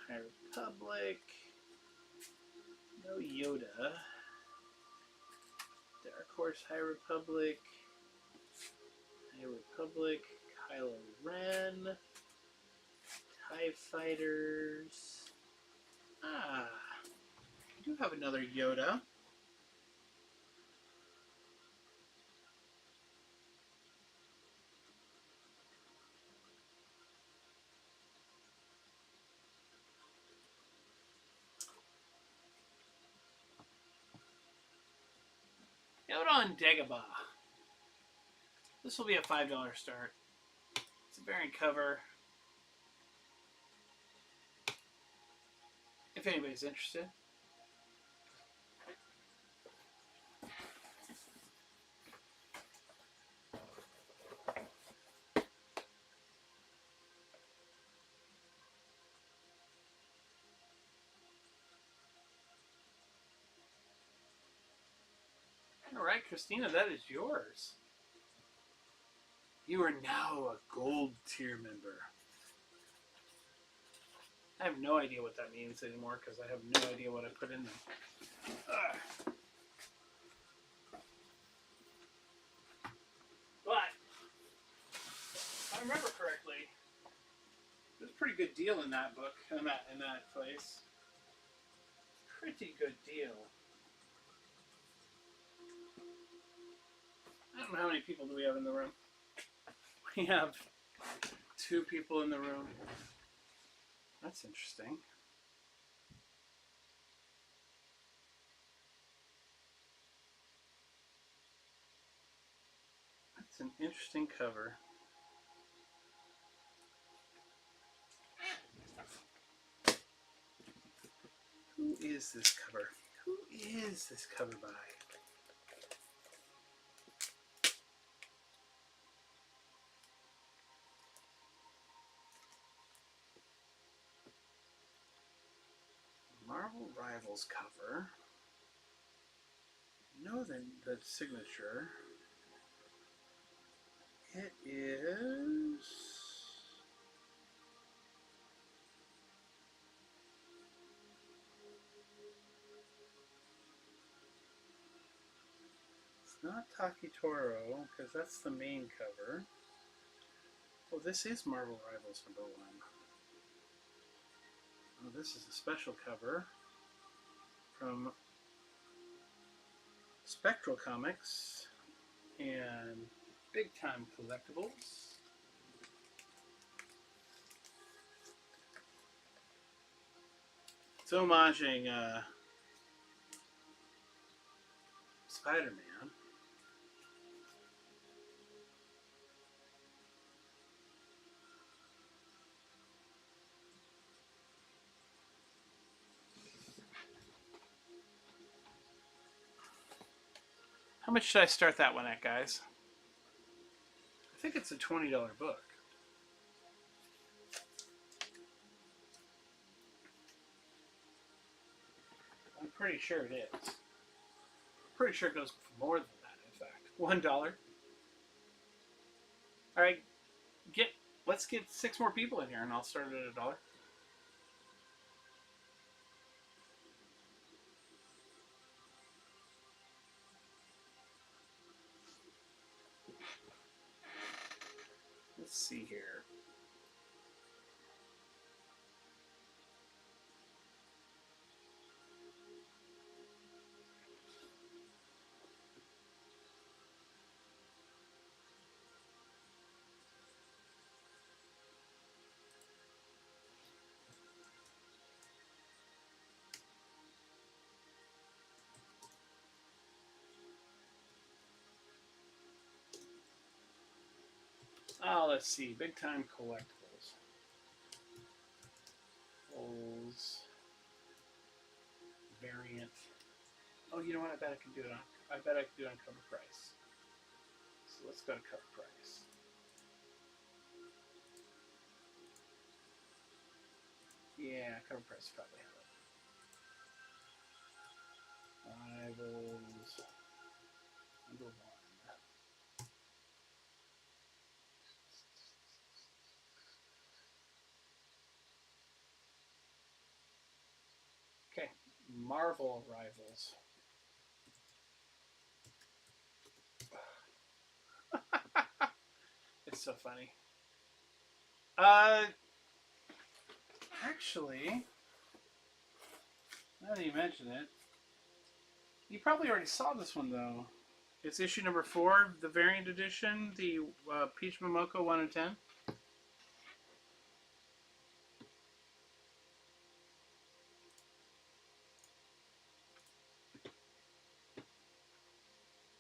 High Republic. No Yoda. Dark Horse, High Republic. High Republic. Kylo Ren. TIE Fighters. I do have another Yoda. Out on Dagobah. This will be a $5 start. It's a variant cover. If anybody's interested. All right, Christina, that is yours. You are now a gold tier member. I have no idea what that means anymore because I have no idea what I put in them. But if I remember correctly, it was a pretty good deal in that book, in that place. Pretty good deal. I don't know how many people do we have in the room. We have 2 people in the room. That's interesting. That's an interesting cover. Who is this cover? Who is this cover by? Marvel Rivals cover. Know the signature. It is... It's not Takitoro, because that's the main cover. Oh, this is Marvel Rivals #1. Oh, this is a special cover from Spectral Comics and Big Time Collectibles. It's homaging Spider-Man. How much should I start that one at, guys? I think it's a $20 book. I'm pretty sure it is. Pretty sure it goes for more than that, in fact. $1. All right, let's get 6 more people in here, and I'll start it at $1. Let's see here. Oh, let's see. Big Time Collectibles. Bulls. Variant. Oh, you know what? I bet I can do it on cover price. So let's go to cover price. Yeah, cover price probably have it. Rivals. #1. Okay, Marvel Rivals. It's so funny. Actually, now that you mention it, you probably already saw this one though. It's issue number 4, the variant edition, the Peach Momoko 1 in 10.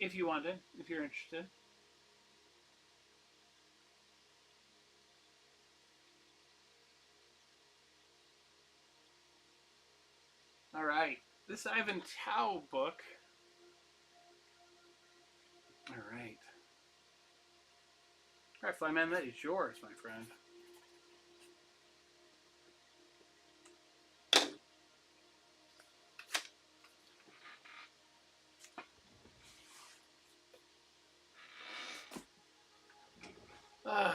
if you wanted, if you're interested. All right, this Ivan Tao book. All right. All right, Flyman, that is yours, my friend. Uh,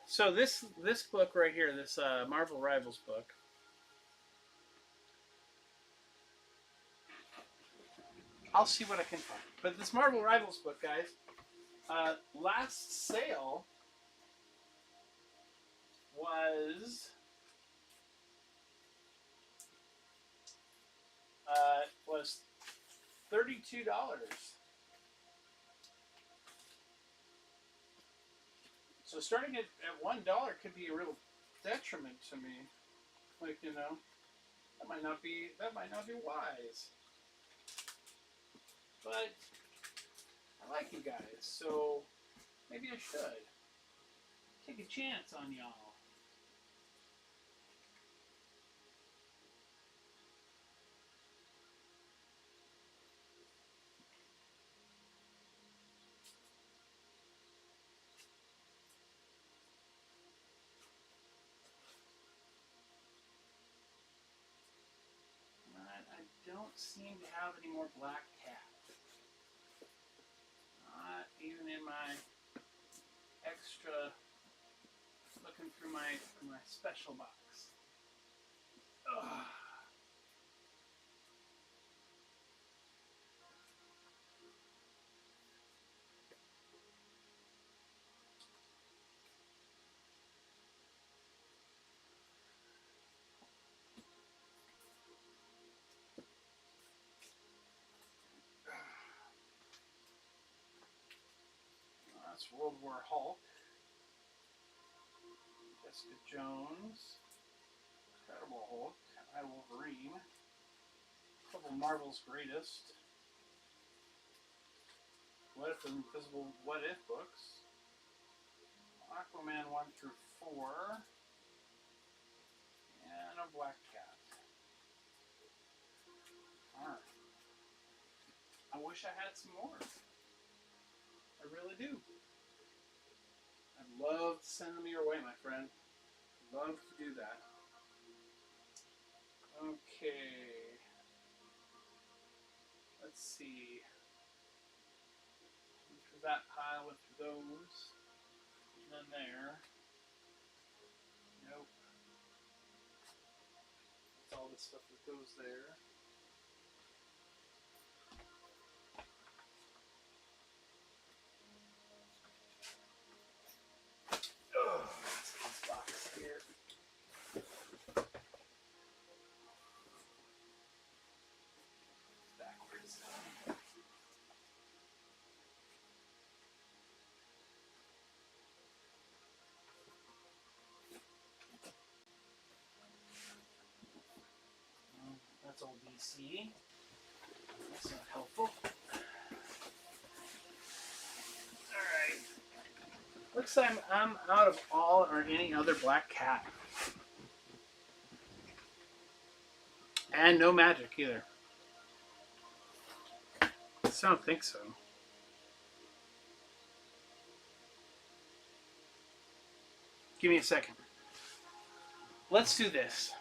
so this book right here, this Marvel Rivals book, I'll see what I can find. But this Marvel Rivals book, guys, last sale was was $32. So starting at $1 could be a real detriment to me. Like, you know, that might not be wise. But I like you guys, so maybe I should take a chance on y'all. I don't seem to have any more black cat. Not even in my extra, looking through my special box. Ugh. That's World War Hulk. Jessica Jones. Incredible Hulk. I Wolverine. A couple Marvel's Greatest. What If Invisible What If books. Aquaman 1 through 4. And a Black Cat. Alright. I wish I had some more. I really do. I'd love to send them your way, my friend. Love to do that. Okay. Let's see. Into that pile with those. And then there. Nope. That's all the stuff that goes there. Oh, this box here. Backwards. That's old DC. That's not helpful. Alright. Looks like I'm out of all or any other Black Cat. And no magic either. I don't think so. Give me a second. Let's do this.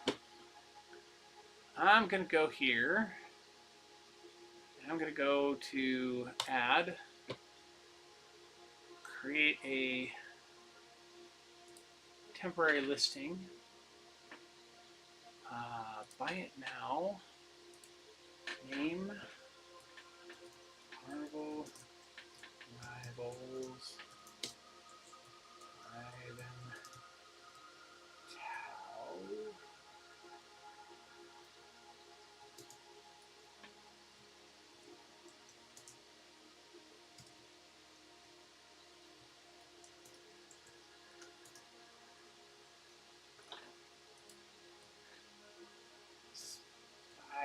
I'm going to go here. And I'm going to go to add. Create a temporary listing. Buy it now. Name. Marvel Rivals. Ivan Tao.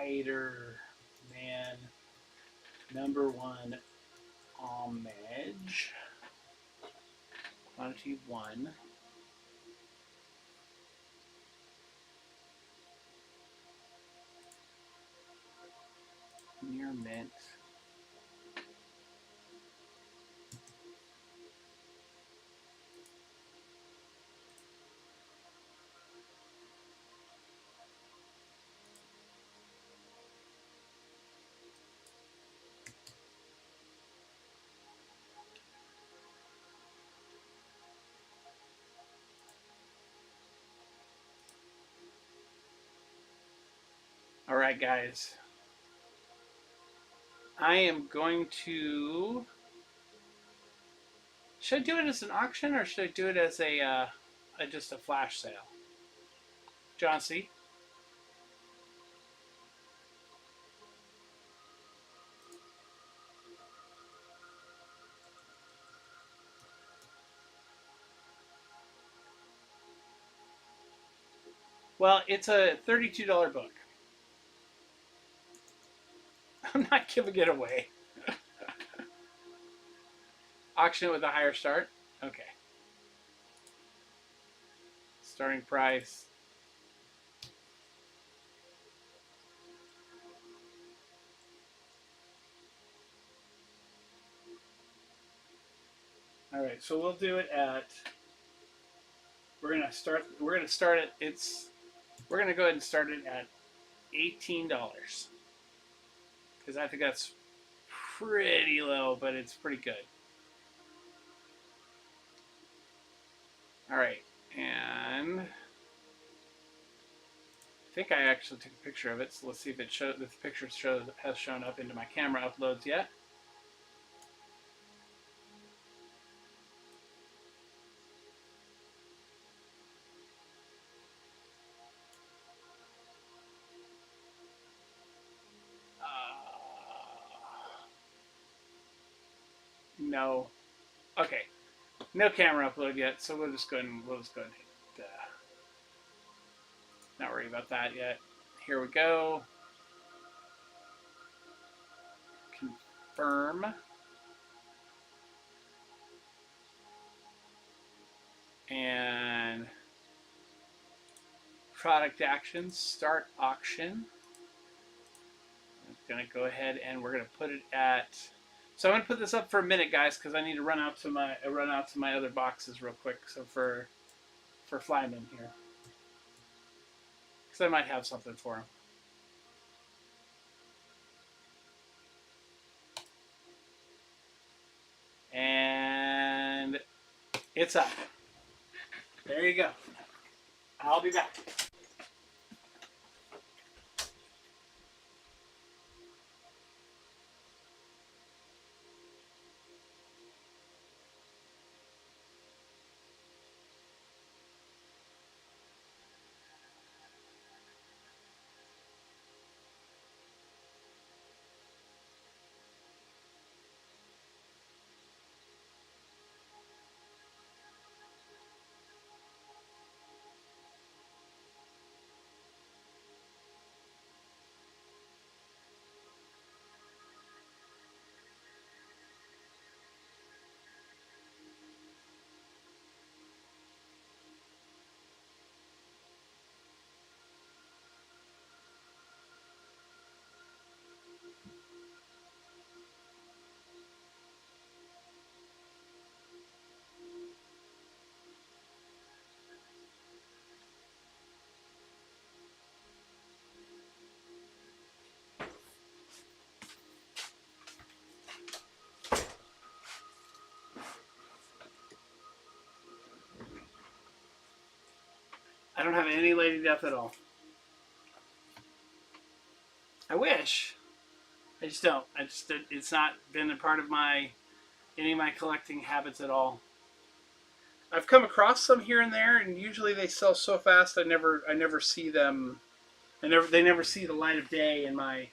Spider-Man #1 Homage. Quantity 1. Near mint. All right, guys. I am going to. Should I do it as an auction or should I do it as a just a flash sale? John C. Well, it's a $32 book. I'm not giving it away. Auction it with a higher start? Okay. Starting price. All right, so we'll do it at. We're gonna start it. We're gonna go ahead and start it at $18 because I think that's pretty low, but it's pretty good. All right, and I think I actually took a picture of it. So let's see if it shows. If the picture has shown up into my camera uploads yet. No. Okay. No camera upload yet, so we'll just go ahead and hit. Not worry about that yet. Here we go. Confirm. And product actions, start auction. I'm gonna go ahead and we're gonna put it at. So I'm gonna put this up for a minute, guys, because I need to run out to my other boxes real quick. So for Flyman here, because I might have something for him. And it's up. There you go. I'll be back. I don't have any Lady Death at all. I wish. I just don't. It's not been a part of any of my collecting habits at all. I've come across some here and there, and usually they sell so fast I never see them. They never see the light of day in my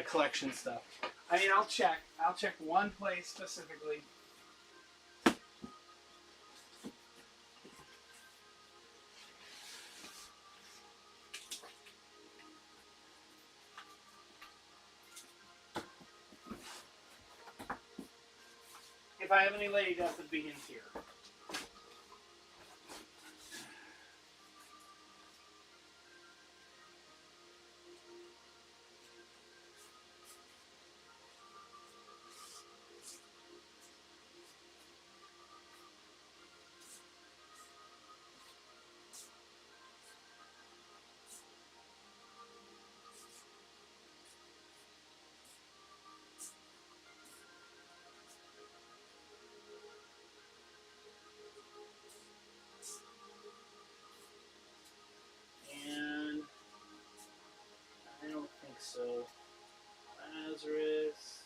collection stuff. I mean, I'll check one place specifically. I have any lady death, it'd be in here. And I don't think so. Lazarus.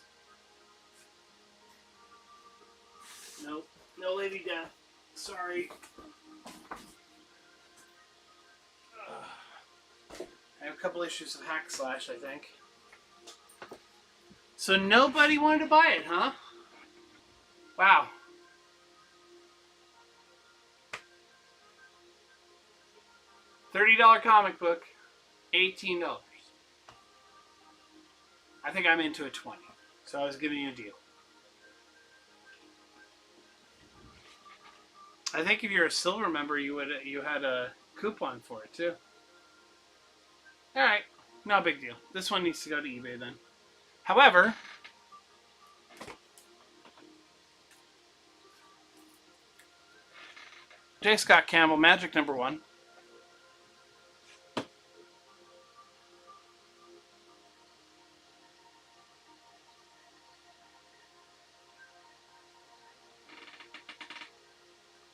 Nope. No lady death. Sorry. I have a couple issues of Hack Slash, I think. So nobody wanted to buy it, huh? Wow. $30 comic book, $18. I think I'm into a 20. So I was giving you a deal. I think if you're a silver member, you had a coupon for it too. All right, no big deal. This one needs to go to eBay then. However, J. Scott Campbell, Magic #1.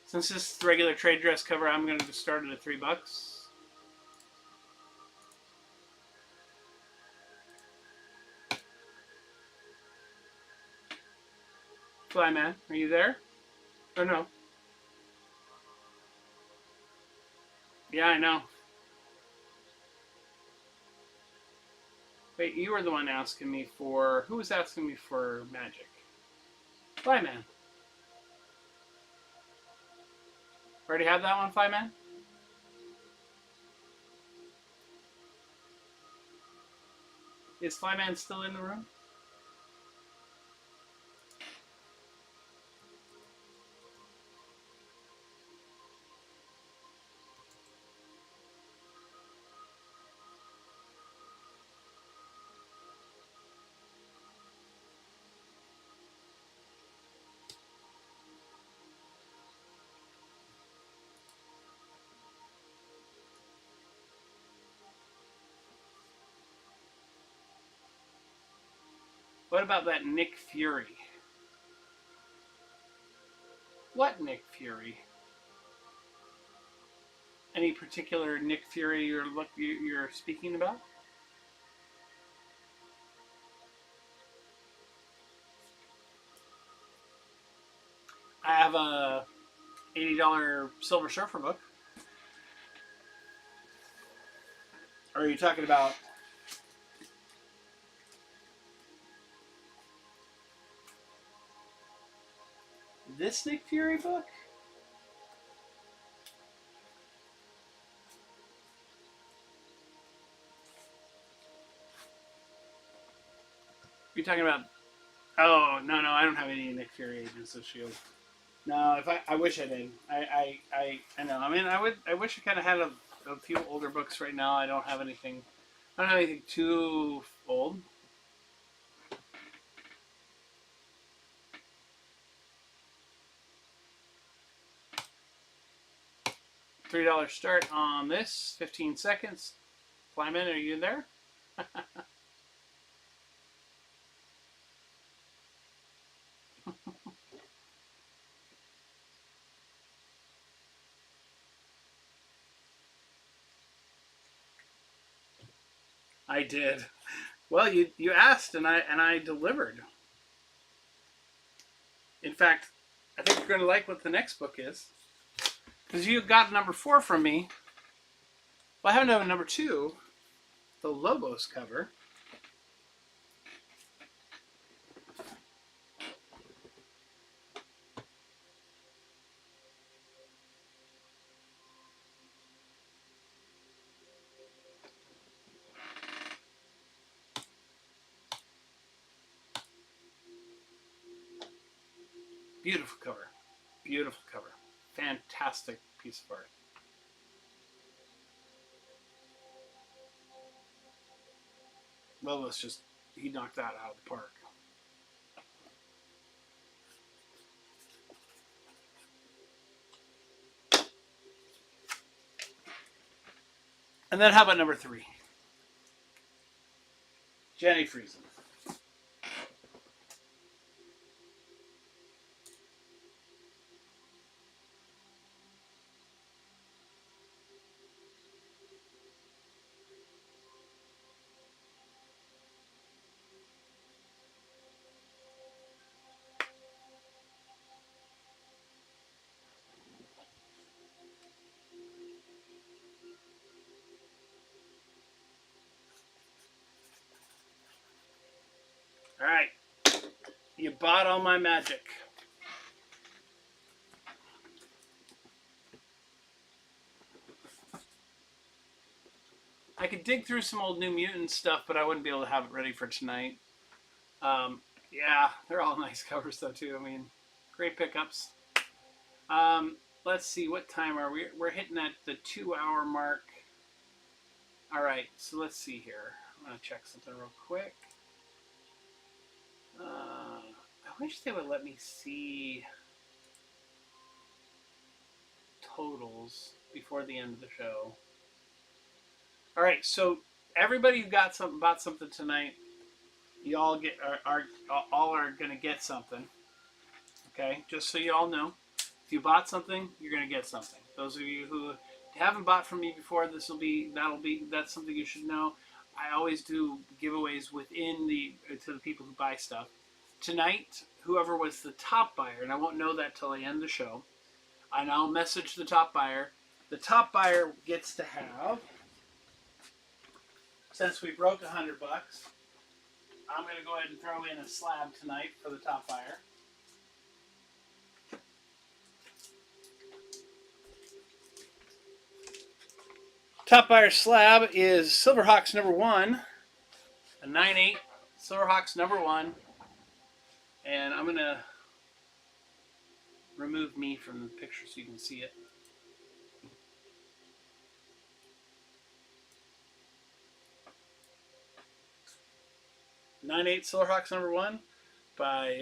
Since this is the regular trade dress cover, I'm going to start it at $3. Flyman, are you there? Or no? Yeah, I know. Wait, you were the one asking me for... Who was asking me for Magic? Flyman. Already have that one, Flyman? Is Flyman still in the room? What about that Nick Fury? What Nick Fury? Any particular Nick Fury you're speaking about? I have a $80 Silver Surfer book. Or are you talking about this Nick Fury book? Are you talking about... Oh, no, I don't have any Nick Fury Agents of S.H.I.E.L.D. No, I wish I did. I know. I mean, I wish I kind of had a few older books right now. I don't have anything too old. $3 start on this. 15 seconds. Flyman, are you there? I did. Well, you asked and I delivered. In fact, I think you're going to like what the next book is. Because you got #4 from me. Well, I haven't done #2, the Lobos cover. Beautiful cover. Beautiful cover. Fantastic piece of art. Well, let's just, he knocked that out of the park. And then how about number 3? Jenny Friesen. All right. You bought all my magic. I could dig through some old New Mutant stuff, but I wouldn't be able to have it ready for tonight. Yeah, they're all nice covers though too. I mean, great pickups. Let's see, what time are we? We're hitting at the 2-hour mark. All right, so let's see here. I'm gonna check something real quick. I wish they would let me see totals before the end of the show. All right, so everybody who got something, bought something tonight, you all are gonna get something. Okay, just so you all know, if you bought something, you're gonna get something. Those of you who haven't bought from me before, that's something you should know. I always do giveaways within to the people who buy stuff. Tonight, whoever was the top buyer, and I won't know that till I end the show, and I'll message the top buyer. The top buyer gets to have, since we broke $100, I'm going to go ahead and throw in a slab tonight for the top buyer. Top buyer slab is Silverhawks number 1, a 9.8 Silverhawks number 1, and I'm going to remove me from the picture so you can see it. '98 Silverhawks number 1 by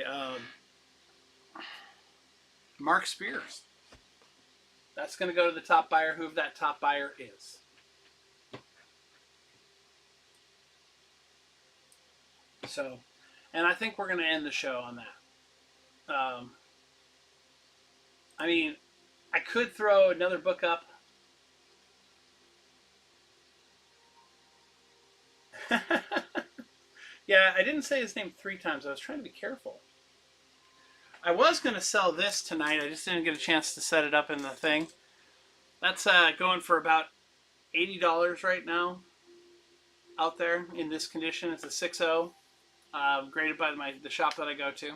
Mark Spears. That's going to go to the top buyer, whoever that top buyer is. So, and I think we're going to end the show on that. I mean, I could throw another book up. Yeah, I didn't say his name 3 times. I was trying to be careful. I was going to sell this tonight. I just didn't get a chance to set it up in the thing. That's going for about $80 right now out there in this condition. It's a 6.0, graded by the shop that I go to.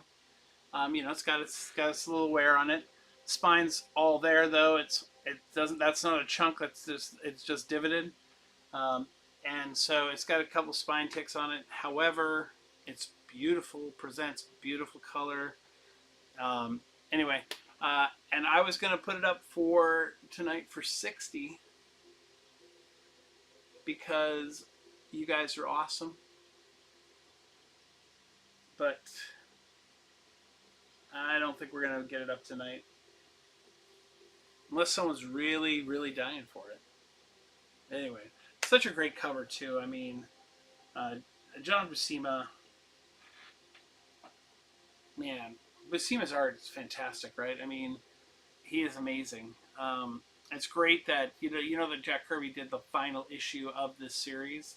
It's got its little wear on it. Spine's all there though. That's not a chunk. It's just divoted. And so it's got a couple spine ticks on it. However, it's beautiful, presents beautiful color. Anyway, and I was going to put it up for tonight for $60 because you guys are awesome. But I don't think we're going to get it up tonight. Unless someone's really, really dying for it. Anyway, such a great cover, too. I mean, John Buscema, man, Buscema's art is fantastic, right? I mean, he is amazing. It's great that, that Jack Kirby did the final issue of this series.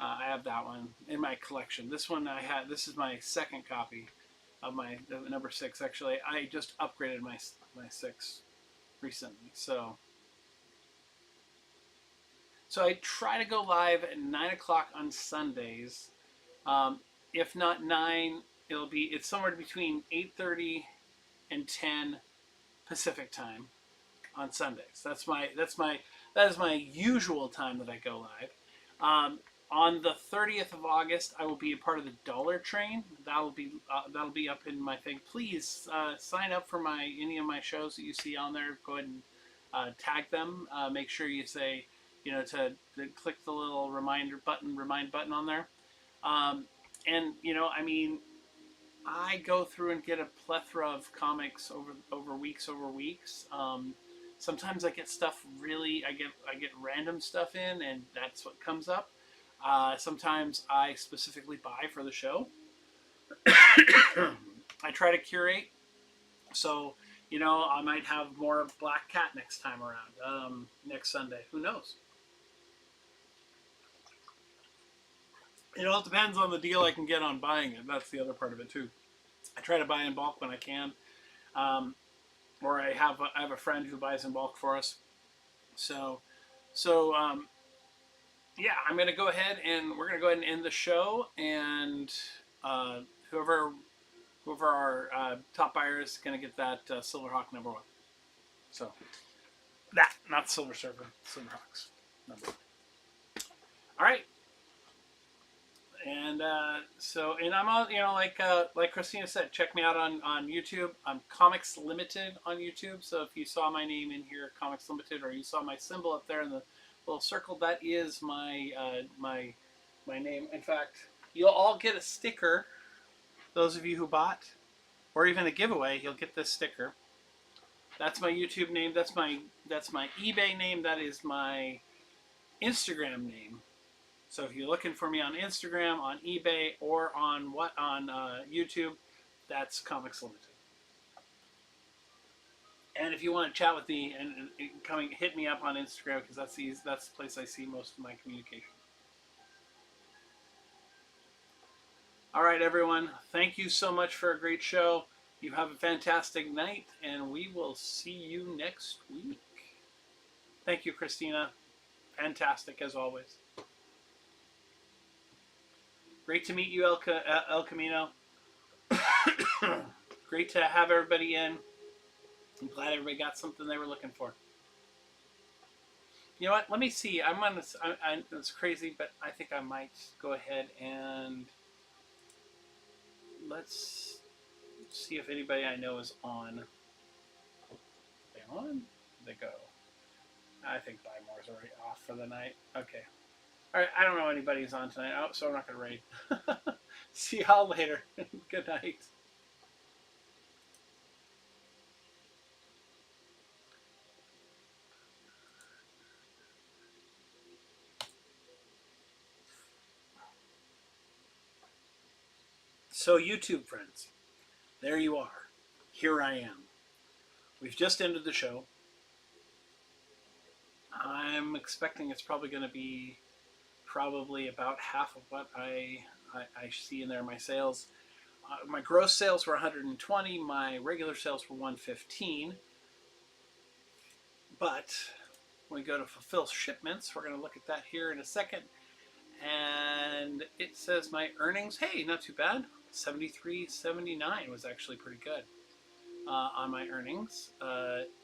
I have that one in my collection. This one this is my second copy of my number 6. Actually, I just upgraded my 6 recently. So I try to go live at 9 o'clock on Sundays. If not 9, it's somewhere between 8:30 and 10 Pacific time on Sundays. That is my usual time that I go live. On the 30th of August, I will be a part of the Dollar Train. That'll be up in my thing. Please sign up for any of my shows that you see on there. Go ahead and tag them. Make sure you say, to click the little remind button on there. And I mean, I go through and get a plethora of comics over weeks. Sometimes I get stuff I get random stuff in, and that's what comes up. Sometimes I specifically buy for the show. I try to curate, so I might have more of Black Cat next time around, next Sunday. Who knows? It all depends on the deal I can get on buying it. That's the other part of it too. I try to buy in bulk when I can, um, or I have a friend who buys in bulk for us. So, so yeah, I'm gonna go ahead and we're gonna go ahead and end the show, and uh, whoever our top buyer is gonna get that Silverhawk #1. So that, not Silver Surfer, Silverhawks #1. All right. And and I'm on, like Christina said, check me out on YouTube. I'm Comics Limited on YouTube. So if you saw my name in here, Comics Limited, or you saw my symbol up there in the little circle, that is my my name. In fact, you'll all get a sticker. Those of you who bought, or even a giveaway, you'll get this sticker. That's my YouTube name. That's my eBay name. That is my Instagram name. So if you're looking for me on Instagram, on eBay, or on YouTube, that's Comics Limited. And if you want to chat with me and hit me up on Instagram, because that's the place I see most of my communication. All right, everyone. Thank you so much for a great show. You have a fantastic night, and we will see you next week. Thank you, Christina. Fantastic as always. Great to meet you, El Camino. Great to have everybody in. I'm glad everybody got something they were looking for. You know what? Let me see. It's crazy, but I think I might go ahead and let's see if anybody I know is on. Are they on? They go. I think Buy More's already off for the night. Okay. All right. I don't know anybody's on tonight, so I'm not going to raid. See y'all later. Good night. So, YouTube friends, there you are. Here I am. We've just ended the show. I'm expecting it's probably going to be about half of what I see in there. My sales, my gross sales were 120. My regular sales were 115. But when we go to fulfill shipments, we're going to look at that here in a second. And it says my earnings, hey, not too bad. 73.79 was actually pretty good on my earnings.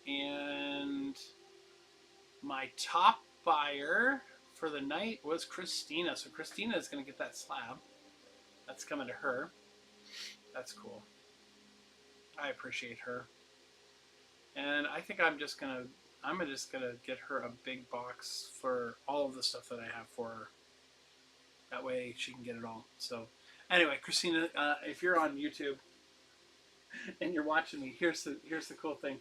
And my top buyer for the night was Christina. So Christina is going to get that slab. That's coming to her. That's cool. I appreciate her. And I think I'm just gonna get her a big box for all of the stuff that I have for her. That way she can get it all. So anyway, Christina, if you're on YouTube and you're watching me, here's the cool thing.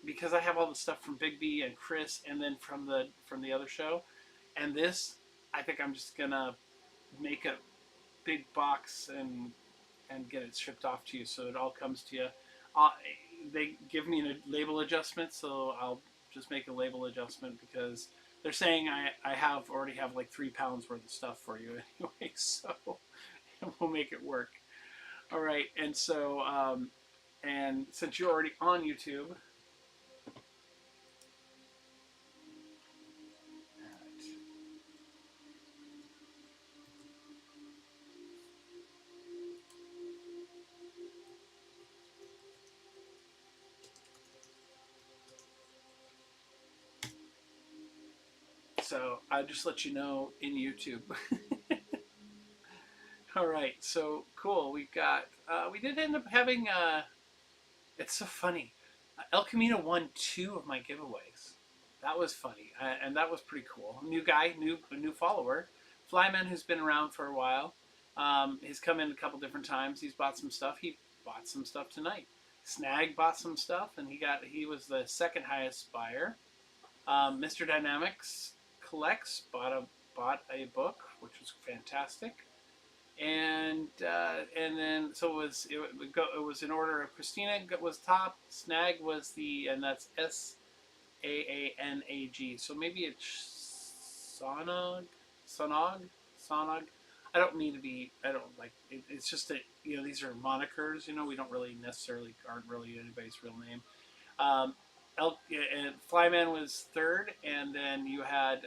Because I have all the stuff from Big B and Chris, and then from the other show, and this, I think I'm just gonna make a big box and get it shipped off to you, so it all comes to you. They give me a label adjustment, so I'll just make a label adjustment because they're saying I already have like 3 pounds worth of stuff for you anyway, so we'll make it work. All right, and so and since you're already on YouTube. So I just let you know in YouTube. All right, so cool. We got we did end up having it's so funny. El Camino won 2 of my giveaways. That was funny, and that was pretty cool. New guy, new follower, Flyman, who's been around for a while. He's come in a couple different times. He's bought some stuff. He bought some stuff tonight. Snag bought some stuff, and he was the second highest buyer. Mr. Dynamics collects bought a book, which was fantastic. And then so it was in order of Christina was top, Snag was and that's Saanag, so maybe it's Sonog. I don't mean to be. I don't like. It's just that these are monikers. We don't really necessarily aren't really anybody's real name. Um, and Flyman was third, and then you had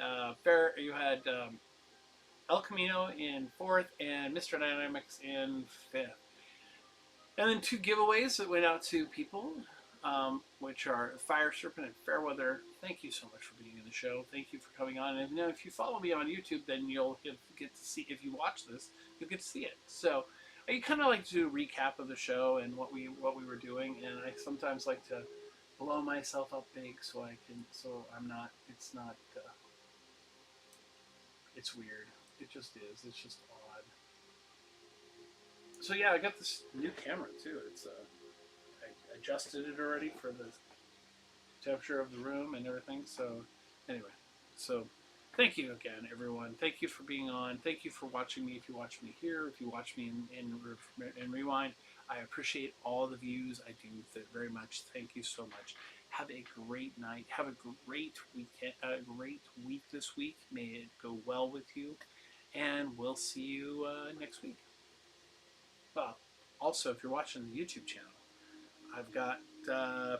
El Camino in fourth, and Mr. Dynamics in fifth. And then 2 giveaways that went out to people, which are Fire Serpent and Fairweather. Thank you so much for being in the show. Thank you for coming on. And if you follow me on YouTube, then you'll get to see, if you watch this, you'll get to see it. So I kind of like to do a recap of the show and what we were doing, and I sometimes like to blow myself up big so I'm not, it's weird. It just is. It's just odd. So yeah, I got this new camera too. I adjusted it already for the temperature of the room and everything. So anyway, so thank you again, everyone. Thank you for being on. Thank you for watching me. If you watch me here, if you watch me in Rewind, I appreciate all the views. I do very much. Thank you so much. Have a great night. Have a great weekend. A great week this week. May it go well with you. And we'll see you next week. Well, also, if you're watching the YouTube channel, I've got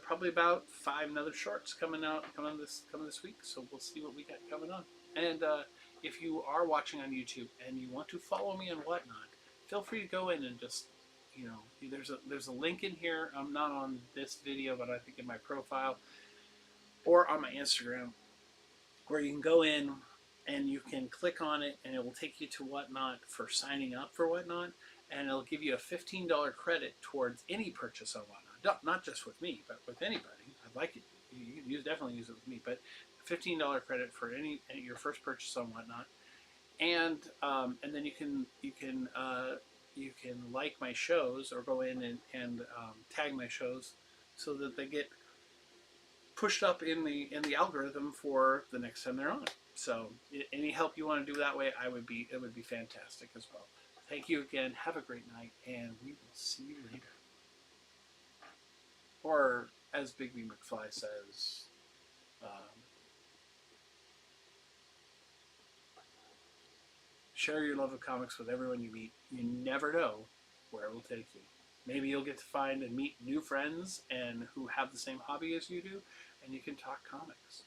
probably about 5 another shorts coming this week. So we'll see what we got coming on. And if you are watching on YouTube and you want to follow me on WhatNot, feel free to go in and just there's a link in here. I'm not on this video, but I think in my profile or on my Instagram, where you can go in and you can click on it, and it will take you to WhatNot for signing up for WhatNot, and it'll give you a $15 credit towards any purchase on WhatNot. Not just with me, but with anybody. I'd like it. You can definitely use it with me, but $15 credit for your first purchase on WhatNot, and then you can like my shows or go in and tag my shows so that they get pushed up in the algorithm for the next time they're on. So any help you want to do that way, it would be fantastic as well. Thank you again. Have a great night, and we will see you later. Or as Bigby McFly says, share your love of comics with everyone you meet. You never know where it will take you. Maybe you'll get to find and meet new friends and who have the same hobby as you do, and you can talk comics.